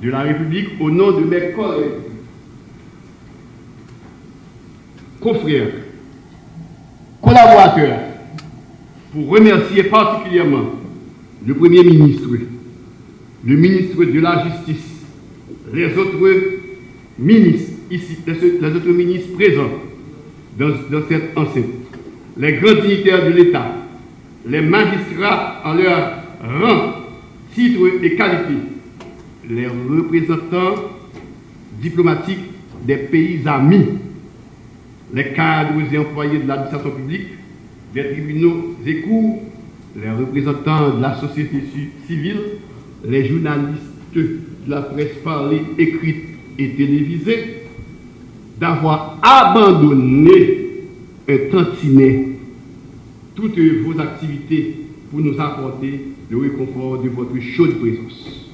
de la République au nom de mes collègues, confrères collaborateurs pour remercier particulièrement le Premier ministre, le ministre de la Justice, les autres ministres ici, les autres ministres présents dans cette enceinte, les grands dignitaires de l'État, les magistrats en leur rang, titre et qualité, les représentants diplomatiques des pays amis, les cadres et employés de l'administration publique, des tribunaux et cours, les représentants de la société civile, les journalistes de la presse parlée, écrite et télévisée, d'avoir abandonné un tantinet toutes vos activités pour nous apporter le réconfort de votre chaude présence.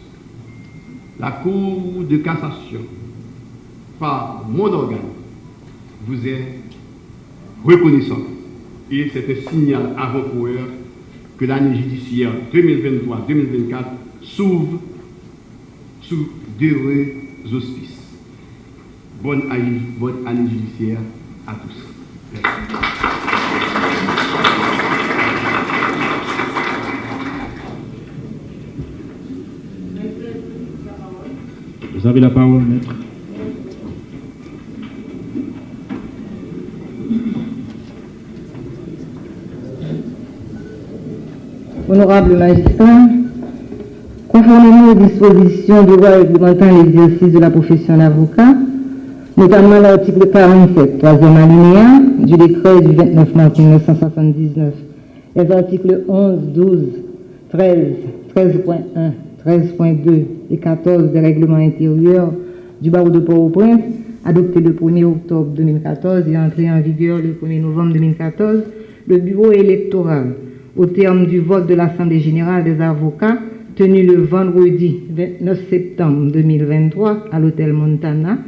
La Cour de cassation, par mon organe, vous est reconnaissant et c'est un signal avant-coureur que l'année judiciaire 2023-2024 s'ouvre sous d'heureux auspices. Bonne année judiciaire à tous. Merci. Vous avez la parole, maître. Honorable magistrat, conformément aux dispositions du droit réglementant l'exercice de la profession d'avocat, notamment l'article 47, troisième alinéa du décret du 29 mars 1979, les articles 11, 12, 13, 13.1, 13.2 et 14 des règlements intérieurs du barreau de Port-au-Prince, adopté le 1er octobre 2014 et entré en vigueur le 1er novembre 2014, le bureau électoral, au terme du vote de l'Assemblée générale des avocats, tenu le vendredi 29 septembre 2023 à l'hôtel Montana,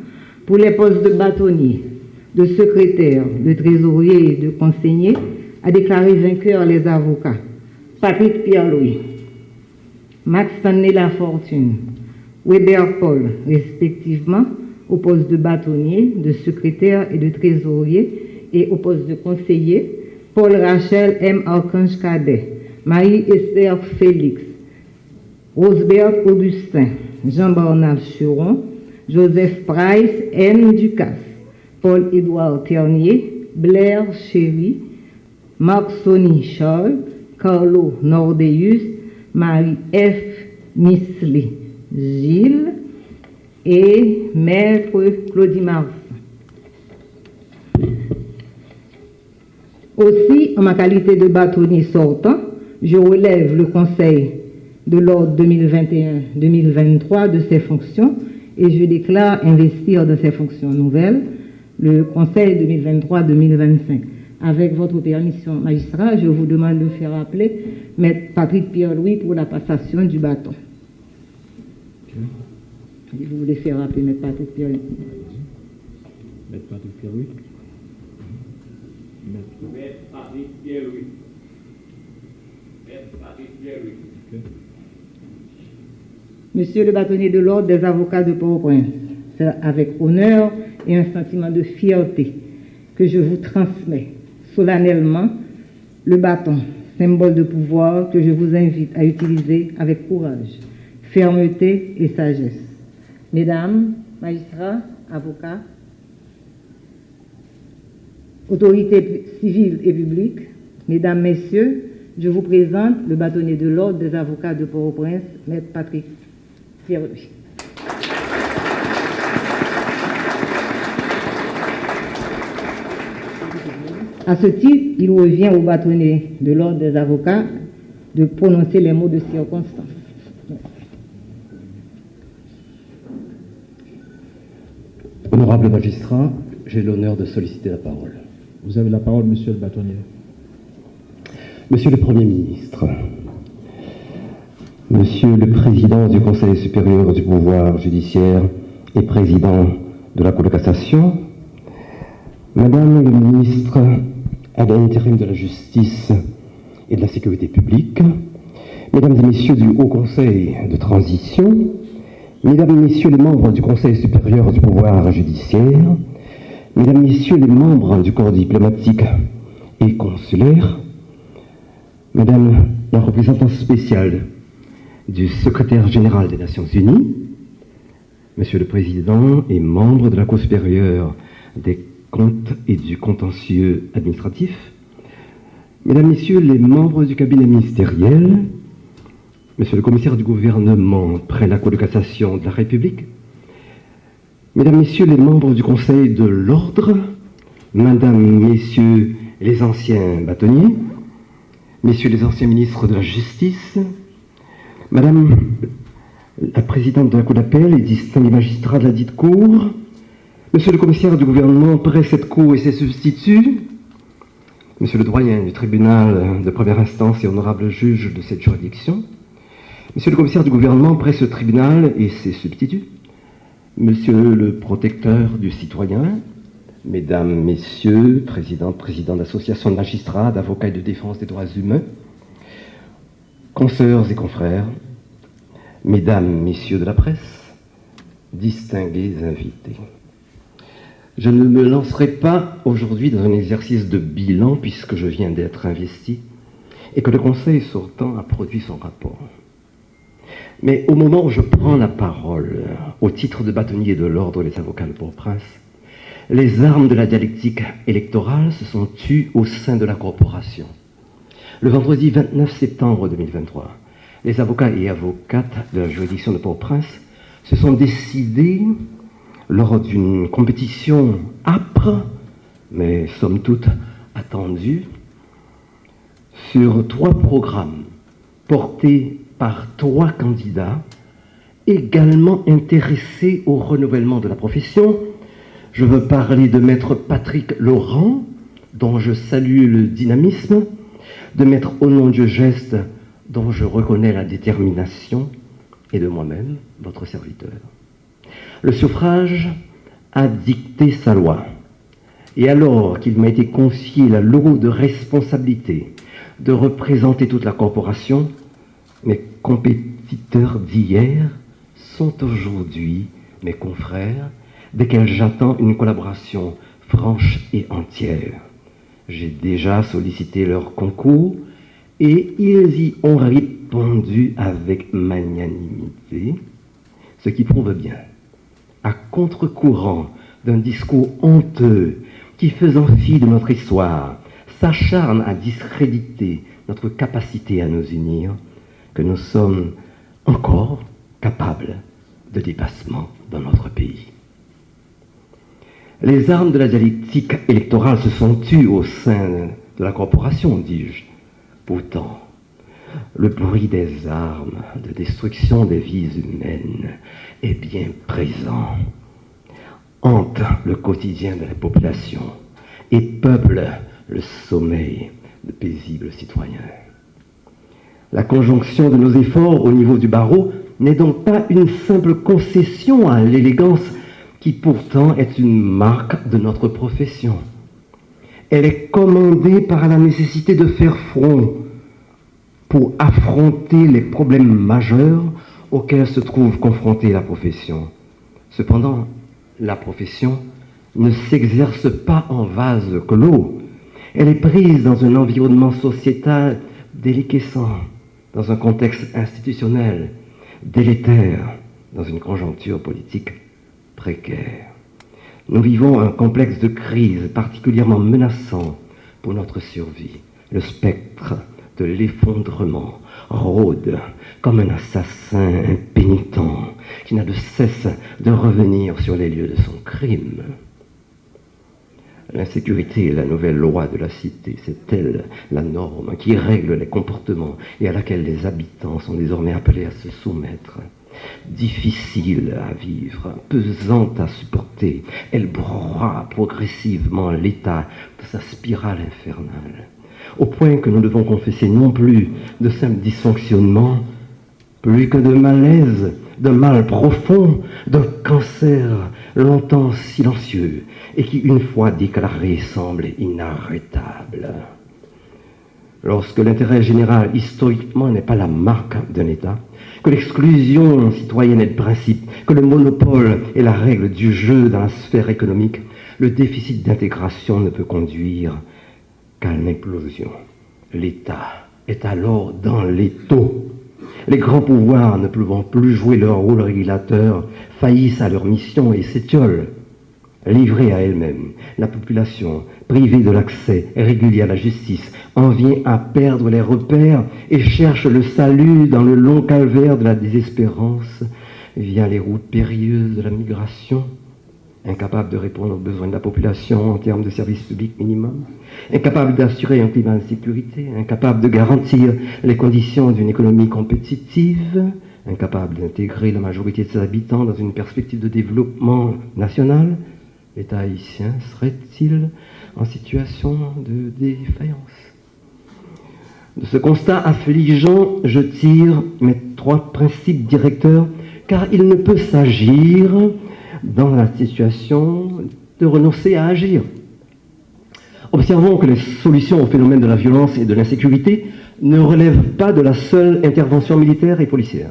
pour les postes de bâtonnier, de secrétaire, de trésorier et de conseiller, a déclaré vainqueur les avocats Patrick Pierre-Louis, Max Stanley Lafortune, Weber Paul, respectivement, au poste de bâtonnier, de secrétaire et de trésorier, et au poste de conseiller, Paul Rachel M. Archange Cadet, Marie-Esther Félix, Rosebert Augustin, Jean-Bernard Churon, Joseph Price M. Ducasse, Paul-Édouard Ternier, Blair Chéry, Marc Sonny Charles, Carlo Nordeus, Marie F. Misley Gilles et Maître Claudie Marsan. Aussi, en ma qualité de bâtonnier sortant, je relève le Conseil de l'ordre 2021-2023 de ses fonctions et je déclare investir de ses fonctions nouvelles le Conseil 2023-2025. Avec votre permission, magistrat, je vous demande de faire appeler Maître Patrick Pierre-Louis pour la passation du bâton. Okay. Vous voulez faire appeler Maître Patrick Pierre-Louis? Maître Patrick Pierre-Louis. Maître Patrick Pierre-Louis. Maître Patrick Pierre-Louis. Okay. Monsieur le bâtonnier de l'ordre des avocats de Port-au-Prince, c'est avec honneur et un sentiment de fierté que je vous transmets solennellement le bâton, symbole de pouvoir que je vous invite à utiliser avec courage, fermeté et sagesse. Mesdames, magistrats, avocats, autorités civiles et publiques, mesdames, messieurs, je vous présente le bâtonnier de l'ordre des avocats de Port-au-Prince, Maître Patrick Pierre-Louis. À ce titre, il revient au bâtonnier de l'ordre des avocats de prononcer les mots de circonstance. Honorable magistrat, j'ai l'honneur de solliciter la parole. Vous avez la parole, monsieur le bâtonnier. Monsieur le Premier ministre, Monsieur le Président du Conseil supérieur du pouvoir judiciaire et Président de la Cour de cassation, Madame le ministre à l'intérim de la Justice et de la Sécurité publique, Mesdames et Messieurs du Haut Conseil de transition, Mesdames et Messieurs les membres du Conseil supérieur du pouvoir judiciaire, Mesdames et Messieurs les membres du corps diplomatique et consulat, consulaire, Madame la représentante spéciale du secrétaire général des Nations Unies, Monsieur le Président et membre de la Cour supérieure des comptes et du contentieux administratif, Mesdames, Messieurs les membres du cabinet ministériel, Monsieur le commissaire du gouvernement près la Cour de cassation de la République, Mesdames, Messieurs les membres du Conseil de l'Ordre, Madame, Messieurs les anciens bâtonniers, Messieurs les anciens ministres de la Justice, Madame la présidente de la Cour d'appel et distingués magistrats de la dite Cour, Monsieur le commissaire du gouvernement près cette Cour et ses substituts, Monsieur le doyen du tribunal de première instance et honorable juge de cette juridiction, Monsieur le commissaire du gouvernement près ce tribunal et ses substituts, Monsieur le protecteur du citoyen, Mesdames, Messieurs, présidents d'associations de magistrats, d'avocats et de défense des droits humains, consoeurs et confrères, Mesdames, Messieurs de la presse, distingués invités. Je ne me lancerai pas aujourd'hui dans un exercice de bilan puisque je viens d'être investi et que le Conseil sortant a produit son rapport. Mais au moment où je prends la parole, au titre de bâtonnier de l'ordre des avocats de Port-au-Prince, les armes de la dialectique électorale se sont tues au sein de la corporation. Le vendredi 29 septembre 2023, les avocats et avocates de la juridiction de Port-au-Prince se sont décidés, lors d'une compétition âpre, mais somme toute attendue, sur 3 programmes portés par 3 candidats également intéressés au renouvellement de la profession. Je veux parler de Maître Patrick Laurent, dont je salue le dynamisme, de Maître Onon-Dieu Geste, dont je reconnais la détermination, et de moi-même, votre serviteur. Le suffrage a dicté sa loi. Et alors qu'il m'a été confié la lourde responsabilité de représenter toute la corporation, mes compétiteurs d'hier sont aujourd'hui mes confrères, desquels j'attends une collaboration franche et entière. J'ai déjà sollicité leur concours et ils y ont répondu avec magnanimité, ce qui prouve bien, à contre-courant d'un discours honteux qui, faisant fi de notre histoire, s'acharne à discréditer notre capacité à nous unir, que nous sommes encore capables de dépassement dans notre pays. Les armes de la dialectique électorale se sont tues au sein de la corporation, dis-je. Pourtant, le bruit des armes, de destruction des vies humaines est bien présent, hante le quotidien de la population et peuple le sommeil de paisibles citoyens. La conjonction de nos efforts au niveau du barreau n'est donc pas une simple concession à l'élégance qui pourtant est une marque de notre profession. Elle est commandée par la nécessité de faire front pour affronter les problèmes majeurs auxquels se trouve confrontée la profession. Cependant, la profession ne s'exerce pas en vase clos. Elle est prise dans un environnement sociétal déliquescent, dans un contexte institutionnel délétère, dans une conjoncture politique précaire. Nous vivons un complexe de crise particulièrement menaçant pour notre survie. Le spectre de l'effondrement rôde comme un assassin impénitent qui n'a de cesse de revenir sur les lieux de son crime. L'insécurité est la nouvelle loi de la cité, c'est elle la norme qui règle les comportements et à laquelle les habitants sont désormais appelés à se soumettre. Difficile à vivre, pesante à supporter, elle broie progressivement l'état de sa spirale infernale, au point que nous devons confesser non plus de simples dysfonctionnements, plus que de malaise, de mal profond, d'un cancer longtemps silencieux et qui, une fois déclaré, semble inarrêtable. Lorsque l'intérêt général, historiquement, n'est pas la marque d'un État, que l'exclusion citoyenne est le principe, que le monopole est la règle du jeu dans la sphère économique, le déficit d'intégration ne peut conduire qu'à l'implosion. L'État est alors dans l'étau. Les grands pouvoirs, ne pouvant plus jouer leur rôle régulateur, faillissent à leur mission et s'étiolent. Livrée à elle-même, la population, privée de l'accès régulier à la justice, en vient à perdre les repères et cherche le salut dans le long calvaire de la désespérance via les routes périlleuses de la migration, incapable de répondre aux besoins de la population en termes de services publics minimums, incapable d'assurer un climat de sécurité, incapable de garantir les conditions d'une économie compétitive, incapable d'intégrer la majorité de ses habitants dans une perspective de développement national. L'État haïtien serait-il en situation de défaillance? De ce constat affligeant, je tire mes 3 principes directeurs, car il ne peut s'agir, dans la situation, de renoncer à agir. Observons que les solutions au phénomène de la violence et de l'insécurité ne relèvent pas de la seule intervention militaire et policière,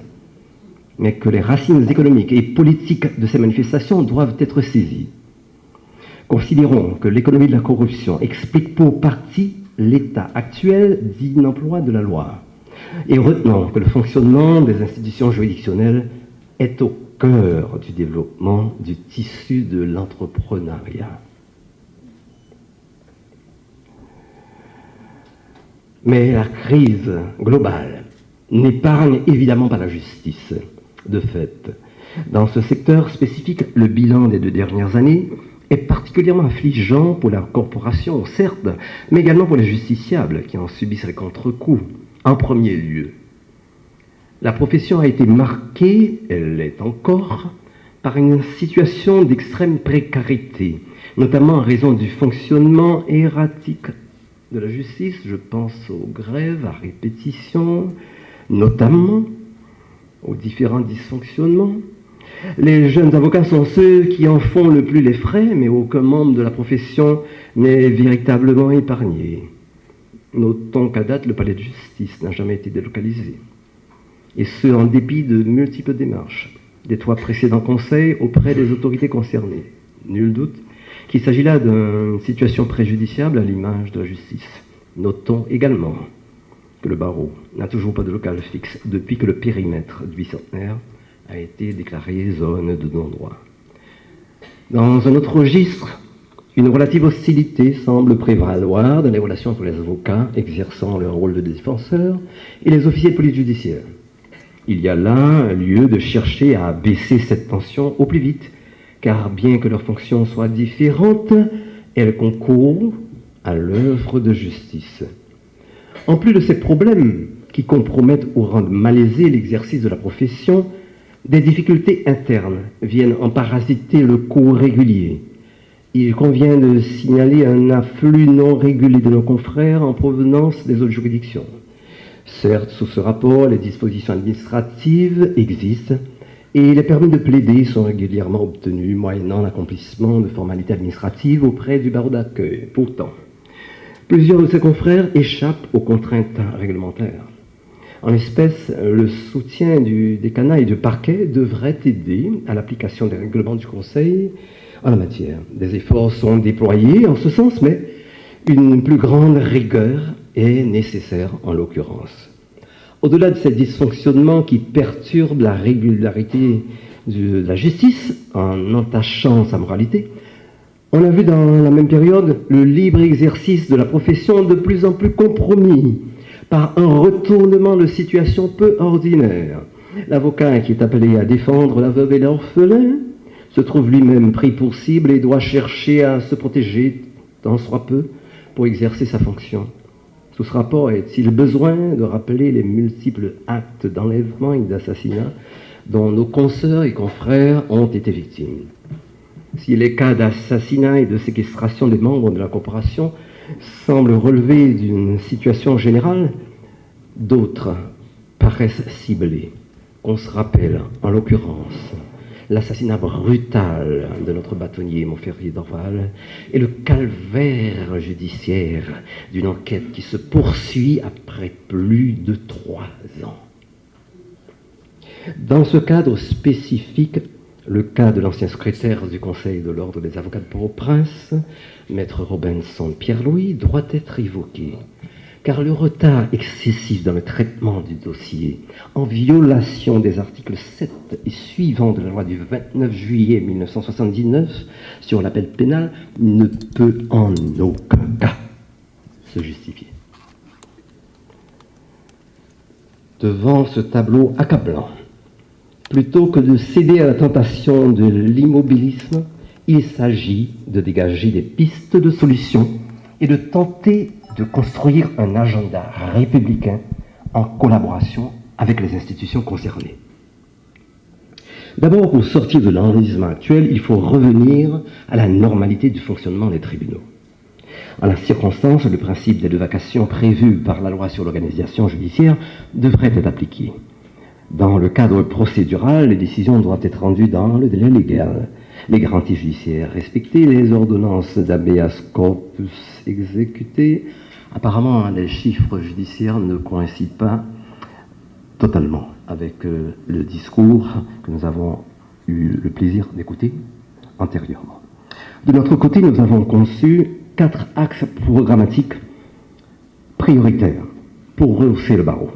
mais que les racines économiques et politiques de ces manifestations doivent être saisies. Considérons que l'économie de la corruption explique pour partie l'état actuel d'inemploi de la loi. Et retenons que le fonctionnement des institutions juridictionnelles est au cœur du développement du tissu de l'entrepreneuriat. Mais la crise globale n'épargne évidemment pas la justice. De fait, dans ce secteur spécifique, le bilan des 2 dernières années est particulièrement affligeant pour la corporation, certes, mais également pour les justiciables qui en subissent les contre-coups. En premier lieu, la profession a été marquée, elle l'est encore, par une situation d'extrême précarité, notamment en raison du fonctionnement erratique de la justice. Je pense aux grèves à répétition, notamment aux différents dysfonctionnements. Les jeunes avocats sont ceux qui en font le plus les frais, mais aucun membre de la profession n'est véritablement épargné. Notons qu'à date, le palais de justice n'a jamais été délocalisé. Et ce, en dépit de multiples démarches des 3 précédents conseils auprès des autorités concernées. Nul doute qu'il s'agit là d'une situation préjudiciable à l'image de la justice. Notons également que le barreau n'a toujours pas de local fixe depuis que le périmètre du bicentenaire a été déclaré zone de non-droit. Dans un autre registre, une relative hostilité semble prévaloir dans les relations entre les avocats exerçant leur rôle de défenseurs et les officiers de police judiciaire. Il y a là lieu de chercher à baisser cette tension au plus vite, car bien que leurs fonctions soient différentes, elles concourent à l'œuvre de justice. En plus de ces problèmes qui compromettent ou rendent malaisé l'exercice de la profession, des difficultés internes viennent en parasiter le cours régulier. Il convient de signaler un afflux non régulé de nos confrères en provenance des autres juridictions. Certes, sous ce rapport, les dispositions administratives existent et les permis de plaider sont régulièrement obtenus moyennant l'accomplissement de formalités administratives auprès du barreau d'accueil. Pourtant, plusieurs de ces confrères échappent aux contraintes réglementaires. En l'espèce, le soutien du décanat et du parquet devrait aider à l'application des règlements du Conseil en la matière. Des efforts sont déployés en ce sens, mais une plus grande rigueur est nécessaire en l'occurrence. Au-delà de ces dysfonctionnements qui perturbent la régularité de la justice en entachant sa moralité, on a vu dans la même période le libre exercice de la profession de plus en plus compromis par un retournement de situation peu ordinaire. L'avocat qui est appelé à défendre la veuve et l'orphelin se trouve lui-même pris pour cible et doit chercher à se protéger tant soit peu pour exercer sa fonction. Sous ce rapport, est-il besoin de rappeler les multiples actes d'enlèvement et d'assassinat dont nos consoeurs et confrères ont été victimes? Si les cas d'assassinat et de séquestration des membres de la corporation semblent relever d'une situation générale, d'autres paraissent ciblés. On se rappelle, en l'occurrence, l'assassinat brutal de notre bâtonnier Montferrier d'Orval et le calvaire judiciaire d'une enquête qui se poursuit après plus de 3 ans. Dans ce cadre spécifique, Le cas de l'ancien secrétaire du Conseil de l'Ordre des avocats de Port-au-Prince, Maître Robinson Pierre-Louis, doit être évoqué, car le retard excessif dans le traitement du dossier, en violation des articles 7 et suivants de la loi du 29 juillet 1979 sur l'appel pénal, ne peut en aucun cas se justifier. Devant ce tableau accablant, plutôt que de céder à la tentation de l'immobilisme, il s'agit de dégager des pistes de solutions et de tenter de construire un agenda républicain en collaboration avec les institutions concernées. D'abord, pour sortir de l'enlisement actuel, il faut revenir à la normalité du fonctionnement des tribunaux. En la circonstance, le principe des 2 vacations prévu par la loi sur l'organisation judiciaire devrait être appliqué. Dans le cadre procédural, les décisions doivent être rendues dans le délai légal. Les garanties judiciaires respectées, les ordonnances d'habeas corpus exécutées. Apparemment, les chiffres judiciaires ne coïncident pas totalement avec le discours que nous avons eu le plaisir d'écouter antérieurement. De notre côté, nous avons conçu 4 axes programmatiques prioritaires pour rehausser le barreau.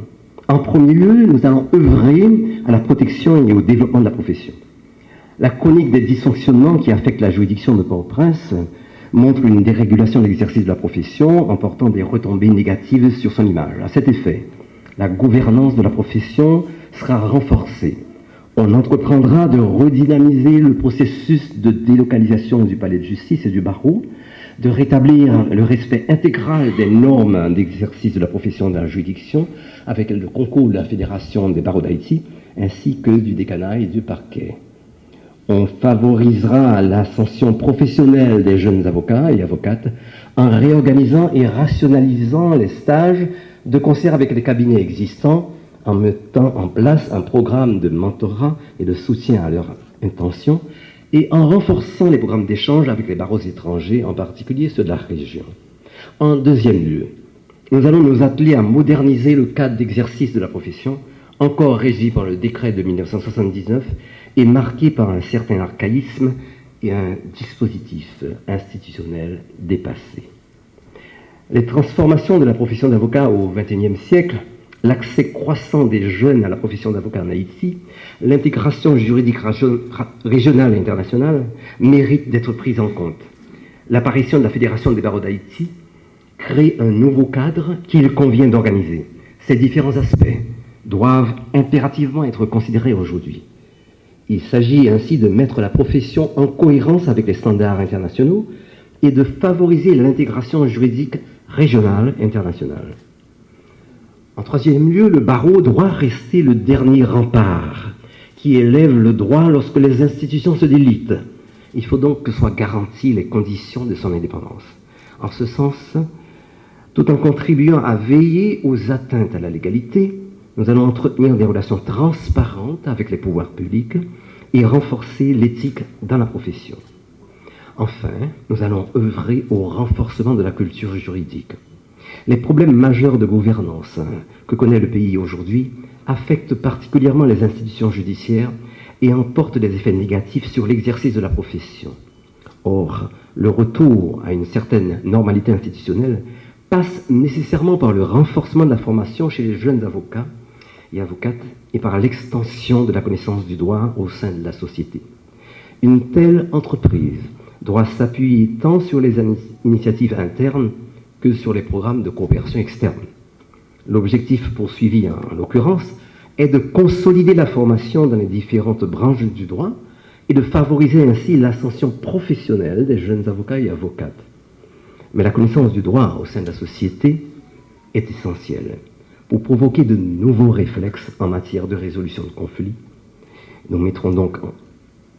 En premier lieu, nous allons œuvrer à la protection et au développement de la profession. La chronique des dysfonctionnements qui affectent la juridiction de Port-au-Prince montre une dérégulation de l'exercice de la profession, emportant des retombées négatives sur son image. À cet effet, la gouvernance de la profession sera renforcée. On entreprendra de redynamiser le processus de délocalisation du palais de justice et du barreau, de rétablir le respect intégral des normes d'exercice de la profession de la juridiction avec le concours de la Fédération des barreaux d'Haïti ainsi que du décanat et du parquet. On favorisera l'ascension professionnelle des jeunes avocats et avocates en réorganisant et rationalisant les stages de concert avec les cabinets existants, en mettant en place un programme de mentorat et de soutien à leur intention et en renforçant les programmes d'échange avec les barreaux étrangers, en particulier ceux de la région. En deuxième lieu, nous allons nous atteler à moderniser le cadre d'exercice de la profession, encore régi par le décret de 1979 et marqué par un certain archaïsme et un dispositif institutionnel dépassé. Les transformations de la profession d'avocat au XXIe siècle, l'accès croissant des jeunes à la profession d'avocat en Haïti, l'intégration juridique régionale et internationale méritent d'être prises en compte. L'apparition de la Fédération des barreaux d'Haïti crée un nouveau cadre qu'il convient d'organiser. Ces différents aspects doivent impérativement être considérés aujourd'hui. Il s'agit ainsi de mettre la profession en cohérence avec les standards internationaux et de favoriser l'intégration juridique régionale et internationale. En troisième lieu, le barreau doit rester le dernier rempart qui élève le droit lorsque les institutions se délitent. Il faut donc que soient garanties les conditions de son indépendance. En ce sens, tout en contribuant à veiller aux atteintes à la légalité, nous allons entretenir des relations transparentes avec les pouvoirs publics et renforcer l'éthique dans la profession. Enfin, nous allons œuvrer au renforcement de la culture juridique. Les problèmes majeurs de gouvernance que connaît le pays aujourd'hui affectent particulièrement les institutions judiciaires et emportent des effets négatifs sur l'exercice de la profession. Or, le retour à une certaine normalité institutionnelle passe nécessairement par le renforcement de la formation chez les jeunes avocats et avocates et par l'extension de la connaissance du droit au sein de la société. Une telle entreprise doit s'appuyer tant sur les initiatives internes que sur les programmes de coopération externe. L'objectif poursuivi, en l'occurrence, est de consolider la formation dans les différentes branches du droit et de favoriser ainsi l'ascension professionnelle des jeunes avocats et avocates. Mais la connaissance du droit au sein de la société est essentielle pour provoquer de nouveaux réflexes en matière de résolution de conflits. Nous mettrons donc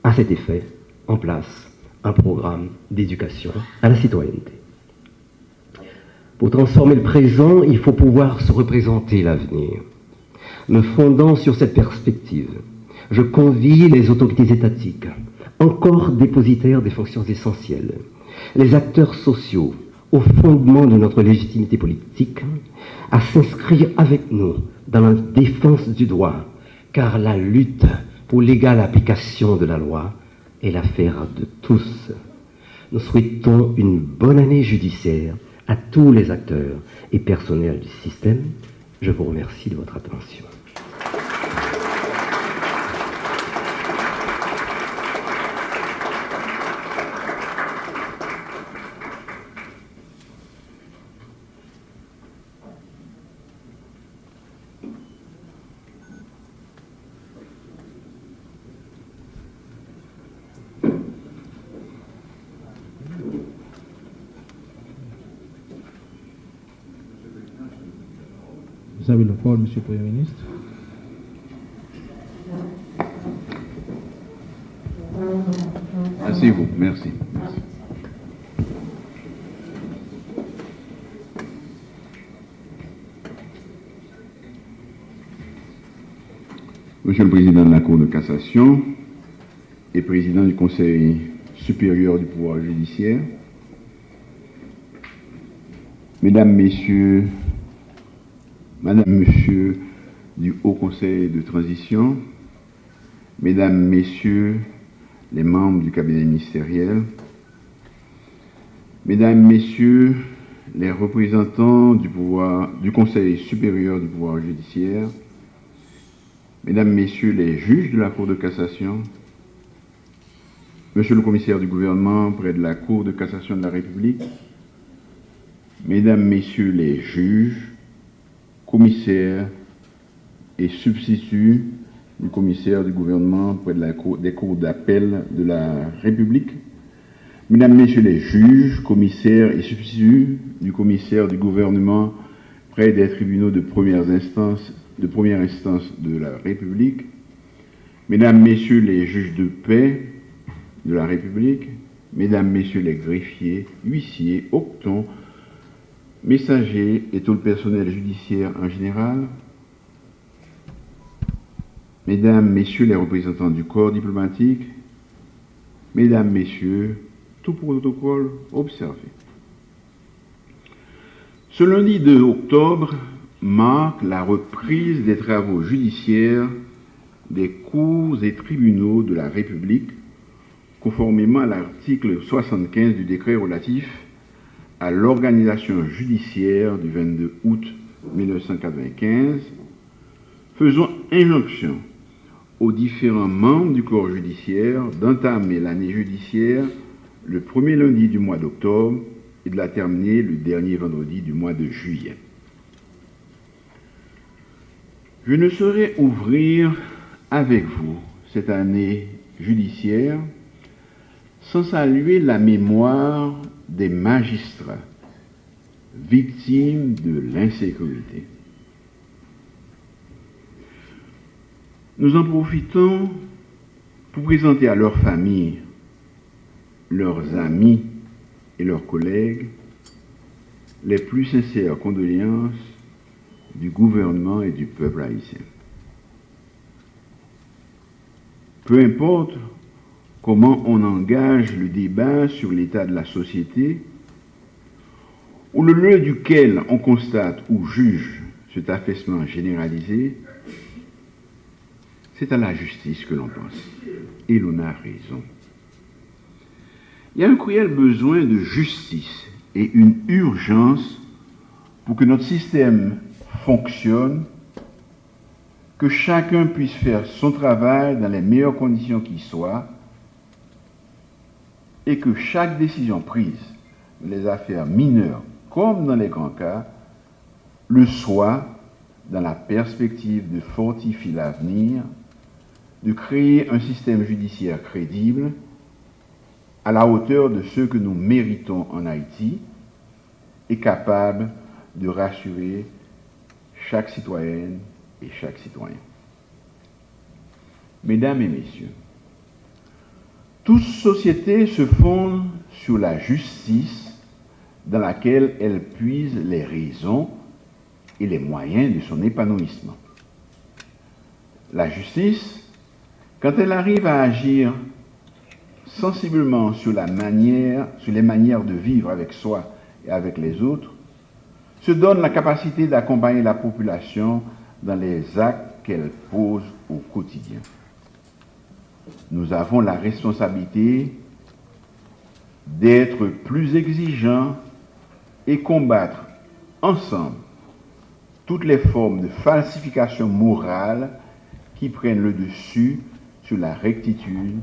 à cet effet en place un programme d'éducation à la citoyenneté. Pour transformer le présent, il faut pouvoir se représenter l'avenir. Me fondant sur cette perspective, je convie les autorités étatiques, encore dépositaires des fonctions essentielles, les acteurs sociaux, au fondement de notre légitimité politique, à s'inscrire avec nous dans la défense du droit, car la lutte pour l'égale application de la loi est l'affaire de tous. Nous souhaitons une bonne année judiciaire à tous les acteurs et personnels du système. Je vous remercie de votre attention. Vous avez la parole, Monsieur le Premier ministre. Asseyez-vous, merci. Monsieur le Président de la Cour de cassation et Président du Conseil supérieur du pouvoir judiciaire, Mesdames, Messieurs, Madame, Monsieur du Haut Conseil de transition, Mesdames, Messieurs les membres du cabinet ministériel, Mesdames, Messieurs les représentants du Conseil supérieur du pouvoir judiciaire, Mesdames, Messieurs les juges de la Cour de cassation, Monsieur le commissaire du gouvernement près de la Cour de cassation de la République, Mesdames, Messieurs les juges, commissaires et substituts du commissaire du gouvernement près de des cours d'appel de la République, Mesdames, Messieurs les juges, commissaires et substituts du commissaire du gouvernement près des tribunaux de première instance de la République, Mesdames, Messieurs les juges de paix de la République, Mesdames, Messieurs les greffiers, huissiers, octons, messagers et tout le personnel judiciaire en général, Mesdames, Messieurs les représentants du corps diplomatique, Mesdames, Messieurs, tout protocole observé. Ce lundi 2 octobre marque la reprise des travaux judiciaires des cours et tribunaux de la République, conformément à l'article 75 du décret relatif à l'organisation judiciaire du 22 août 1995, faisant injonction aux différents membres du corps judiciaire d'entamer l'année judiciaire le premier lundi du mois d'octobre et de la terminer le dernier vendredi du mois de juillet. Je ne saurais ouvrir avec vous cette année judiciaire sans saluer la mémoire des magistrats victimes de l'insécurité. Nous en profitons pour présenter à leurs familles, leurs amis et leurs collègues les plus sincères condoléances du gouvernement et du peuple haïtien. Peu importe comment on engage le débat sur l'état de la société, ou le lieu duquel on constate ou juge cet affaissement généralisé, c'est à la justice que l'on pense. Et l'on a raison. Il y a un cruel besoin de justice et une urgence pour que notre système fonctionne, que chacun puisse faire son travail dans les meilleures conditions qui soient, et que chaque décision prise dans les affaires mineures comme dans les grands cas le soit dans la perspective de fortifier l'avenir, de créer un système judiciaire crédible à la hauteur de ce que nous méritons en Haïti et capable de rassurer chaque citoyenne et chaque citoyen. Mesdames et messieurs, toute société se fonde sur la justice dans laquelle elle puise les raisons et les moyens de son épanouissement. La justice, quand elle arrive à agir sensiblement sur les manières de vivre avec soi et avec les autres, se donne la capacité d'accompagner la population dans les actes qu'elle pose au quotidien. nous avons la responsabilité d'être plus exigeants et combattre ensemble toutes les formes de falsification morale qui prennent le dessus sur la rectitude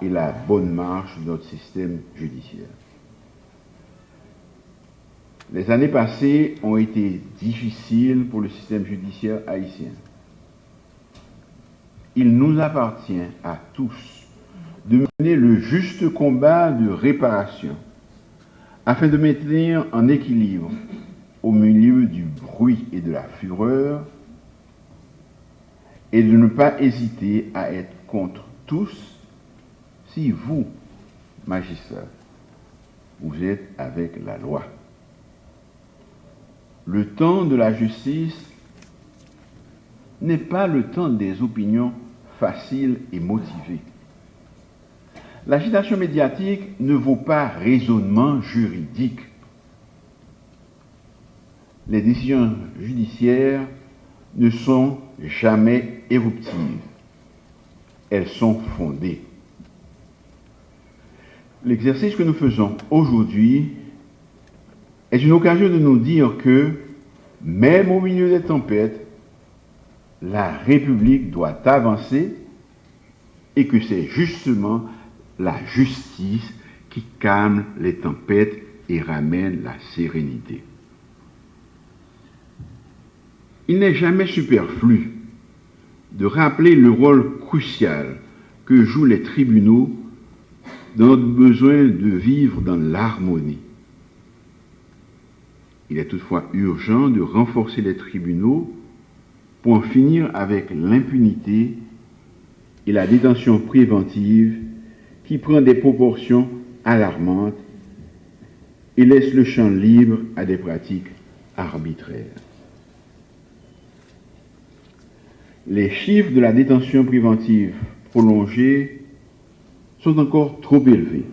et la bonne marche de notre système judiciaire. Les années passées ont été difficiles pour le système judiciaire haïtien. Il nous appartient à tous de mener le juste combat de réparation afin de maintenir en équilibre au milieu du bruit et de la fureur et de ne pas hésiter à être contre tous si vous, magistrats, vous êtes avec la loi. Le temps de la justice n'est pas le temps des opinions faciles et motivées. L'agitation médiatique ne vaut pas raisonnement juridique. Les décisions judiciaires ne sont jamais éruptives. Elles sont fondées. L'exercice que nous faisons aujourd'hui est une occasion de nous dire que, même au milieu des tempêtes, la République doit avancer et que c'est justement la justice qui calme les tempêtes et ramène la sérénité. Il n'est jamais superflu de rappeler le rôle crucial que jouent les tribunaux dans notre besoin de vivre dans l'harmonie. Il est toutefois urgent de renforcer les tribunaux pour en finir avec l'impunité et la détention préventive qui prend des proportions alarmantes et laisse le champ libre à des pratiques arbitraires. Les chiffres de la détention préventive prolongée sont encore trop élevés,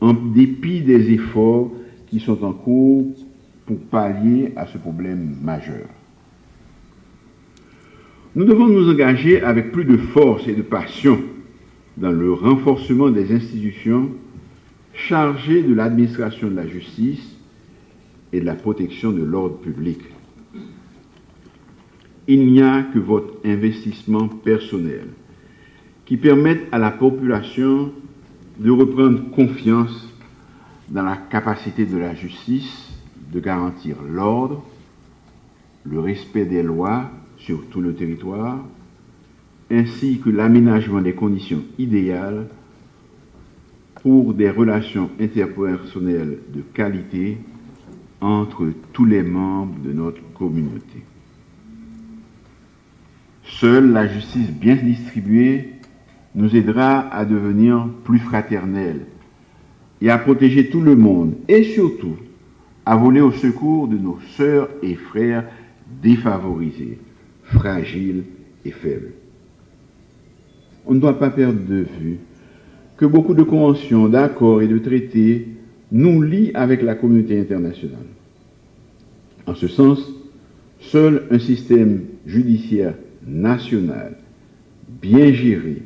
en dépit des efforts qui sont en cours pour pallier à ce problème majeur. Nous devons nous engager avec plus de force et de passion dans le renforcement des institutions chargées de l'administration de la justice et de la protection de l'ordre public. Il n'y a que votre investissement personnel qui permette à la population de reprendre confiance dans la capacité de la justice de garantir l'ordre, le respect des lois sur tout le territoire, ainsi que l'aménagement des conditions idéales pour des relations interpersonnelles de qualité entre tous les membres de notre communauté. Seule la justice bien distribuée nous aidera à devenir plus fraternels et à protéger tout le monde et surtout à voler au secours de nos sœurs et frères défavorisés, fragiles et faibles. On ne doit pas perdre de vue que beaucoup de conventions, d'accords et de traités nous lient avec la communauté internationale. En ce sens, seul un système judiciaire national, bien géré,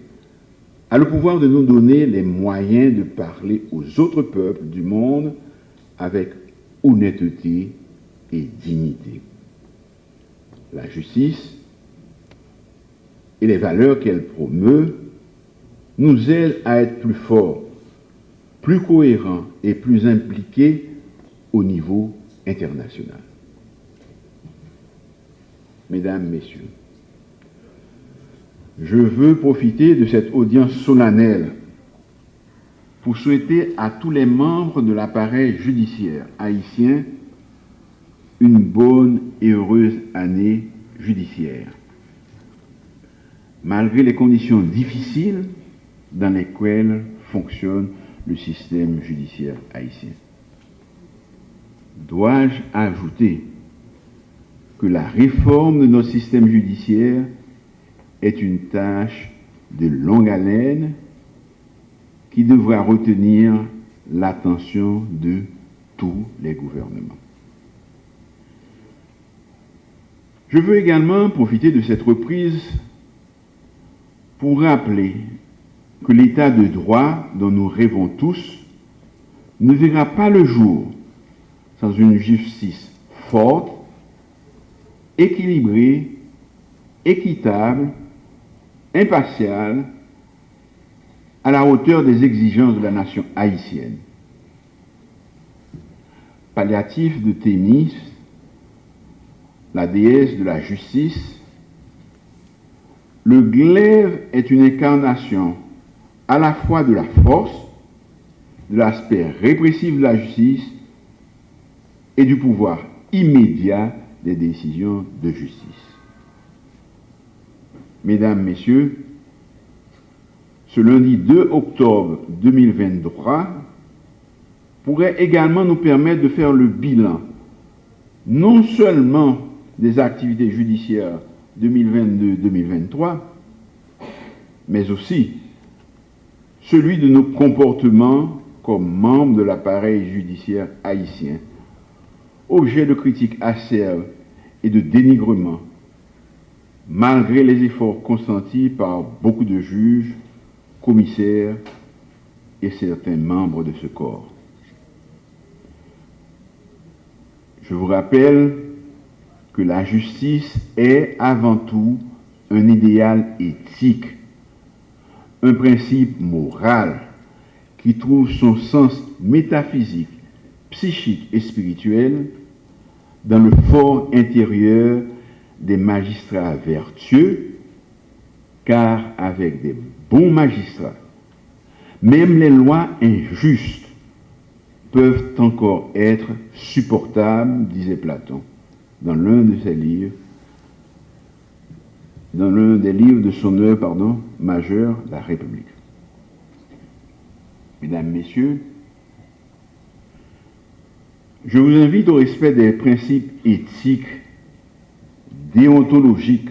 a le pouvoir de nous donner les moyens de parler aux autres peuples du monde avec honnêteté et dignité. La justice et les valeurs qu'elle promeut nous aident à être plus forts, plus cohérents et plus impliqués au niveau international. Mesdames, Messieurs, je veux profiter de cette audience solennelle pour souhaiter à tous les membres de l'appareil judiciaire haïtien une bonne et heureuse année judiciaire, malgré les conditions difficiles dans lesquelles fonctionne le système judiciaire haïtien. Dois-je ajouter que la réforme de notre système judiciaire est une tâche de longue haleine qui devra retenir l'attention de tous les gouvernements. Je veux également profiter de cette reprise pour rappeler que l'état de droit dont nous rêvons tous ne verra pas le jour sans une justice forte, équilibrée, équitable, impartiale, à la hauteur des exigences de la nation haïtienne. Palliatif de Thémis, la déesse de la justice, le glaive est une incarnation à la fois de la force, de l'aspect répressif de la justice et du pouvoir immédiat des décisions de justice. Mesdames, Messieurs, ce lundi 2 octobre 2023 pourrait également nous permettre de faire le bilan non seulement des activités judiciaires 2022-2023, mais aussi celui de nos comportements comme membres de l'appareil judiciaire haïtien, objet de critiques acerbes et de dénigrement, malgré les efforts consentis par beaucoup de juges, commissaires et certains membres de ce corps. Je vous rappelle que la justice est avant tout un idéal éthique, un principe moral qui trouve son sens métaphysique, psychique et spirituel dans le fort intérieur des magistrats vertueux, car avec des bons magistrats, même les lois injustes peuvent encore être supportables, disait Platon, dans l'un de ses livres, dans l'un des livres de son œuvre, majeure, La République. Mesdames, Messieurs, je vous invite au respect des principes éthiques, déontologiques,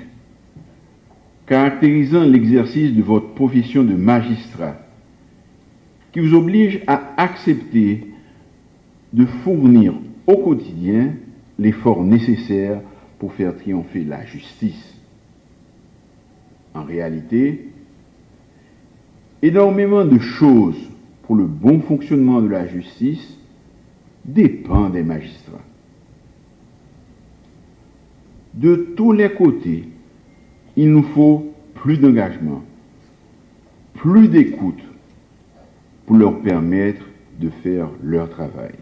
caractérisant l'exercice de votre profession de magistrat, qui vous oblige à accepter de fournir au quotidien l'effort nécessaire pour faire triompher la justice. En réalité, énormément de choses pour le bon fonctionnement de la justice dépendent des magistrats. De tous les côtés, il nous faut plus d'engagement, plus d'écoute pour leur permettre de faire leur travail.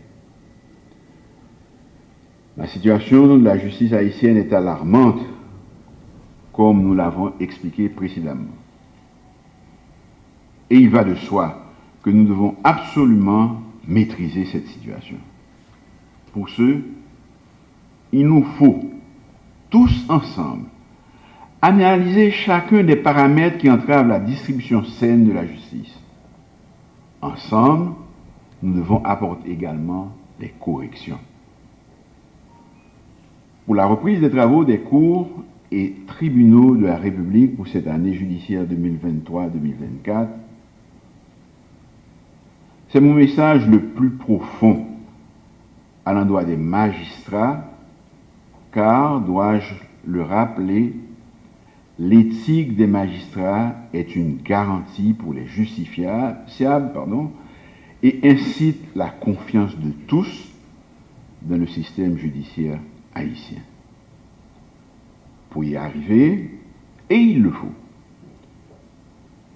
La situation de la justice haïtienne est alarmante, comme nous l'avons expliqué précédemment. Et il va de soi que nous devons absolument maîtriser cette situation. Pour ce, il nous faut, tous ensemble, analyser chacun des paramètres qui entravent la distribution saine de la justice. Ensemble, nous devons apporter également des corrections. Pour la reprise des travaux des cours et tribunaux de la République pour cette année judiciaire 2023-2024, c'est mon message le plus profond à l'endroit des magistrats, car, dois-je le rappeler, l'éthique des magistrats est une garantie pour les justiciables, et incite la confiance de tous dans le système judiciaire haïtien. Pour y arriver, et il le faut,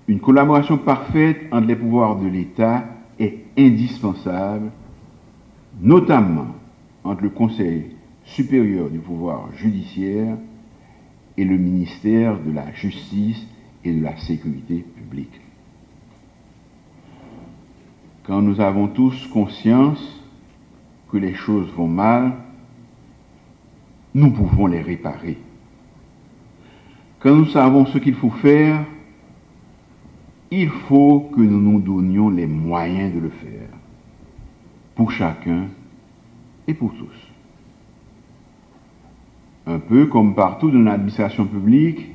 une collaboration parfaite entre les pouvoirs de l'État est indispensable, notamment entre le Conseil supérieur du pouvoir judiciaire et le ministère de la Justice et de la Sécurité publique. Quand nous avons tous conscience que les choses vont mal, nous pouvons les réparer. Quand nous savons ce qu'il faut faire, il faut que nous nous donnions les moyens de le faire, pour chacun et pour tous. Un peu comme partout dans l'administration publique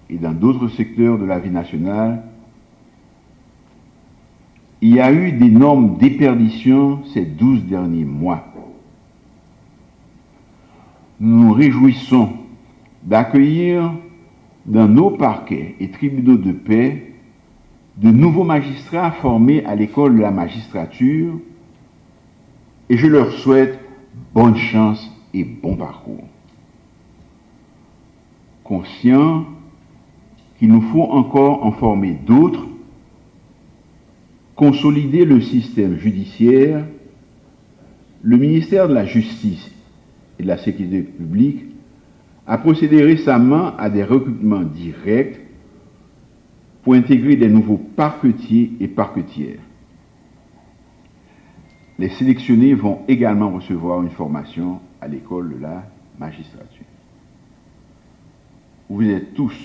et dans d'autres secteurs de la vie nationale, il y a eu d'énormes déperditions ces 12 derniers mois. Nous nous réjouissons d'accueillir dans nos parquets et tribunaux de paix de nouveaux magistrats formés à l'école de la magistrature et je leur souhaite bonne chance et bon parcours. Conscient qu'il nous faut encore en former d'autres, consolider le système judiciaire, le ministère de la Justice et de la Sécurité publique a procédé récemment à des recrutements directs pour intégrer des nouveaux parquetiers et parquetières. Les sélectionnés vont également recevoir une formation à l'école de la magistrature. Vous êtes tous,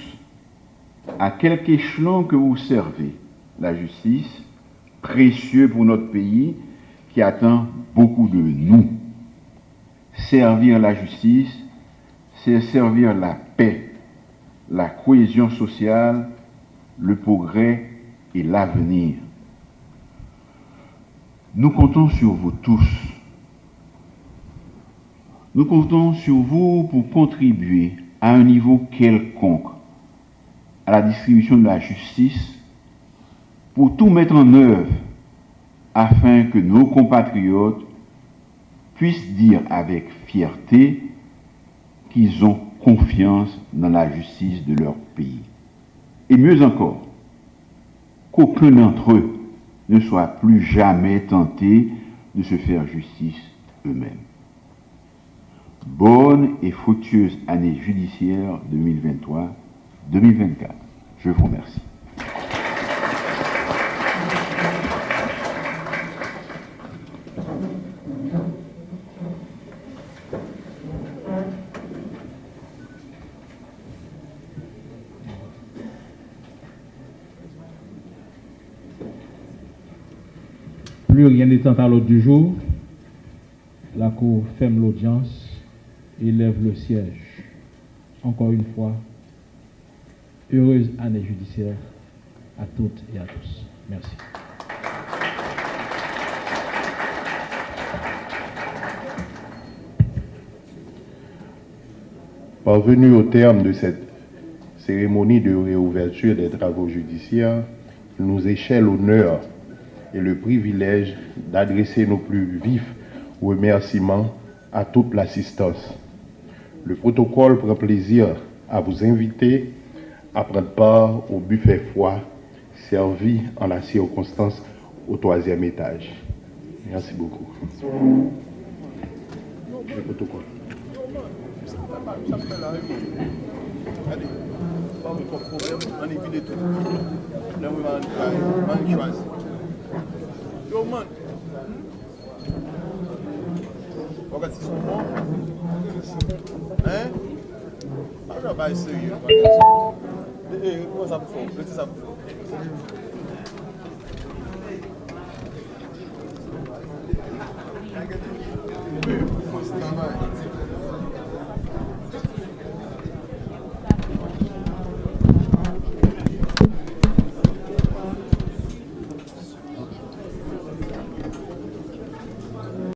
à quelque échelon que vous servez, la justice, précieux pour notre pays qui attend beaucoup de nous. Servir la justice, c'est servir la paix, la cohésion sociale, le progrès et l'avenir. Nous comptons sur vous tous. Nous comptons sur vous pour contribuer à un niveau quelconque à la distribution de la justice, pour tout mettre en œuvre afin que nos compatriotes puissent dire avec fierté qu'ils ont confiance dans la justice de leur pays. Et mieux encore, qu'aucun d'entre eux ne soit plus jamais tenté de se faire justice eux-mêmes. Bonne et fructueuse année judiciaire 2023-2024. Je vous remercie. Plus rien n'étant à l'ordre du jour, la Cour ferme l'audience et lève le siège. Encore une fois, heureuse année judiciaire à toutes et à tous. Merci. Parvenu au terme de cette cérémonie de réouverture des travaux judiciaires, il nous échelle l'honneur et le privilège d'adresser nos plus vifs remerciements à toute l'assistance. Le protocole prend plaisir à vous inviter à prendre part au buffet froid servi en la circonstance au 3e étage. Merci beaucoup. Le protocole. Yo, man. Regarde, ils sont morts. Hein? On va pas sérieux. Comment ça me fait? Qu'est-ce que ça me fait? Oui, c'est normal.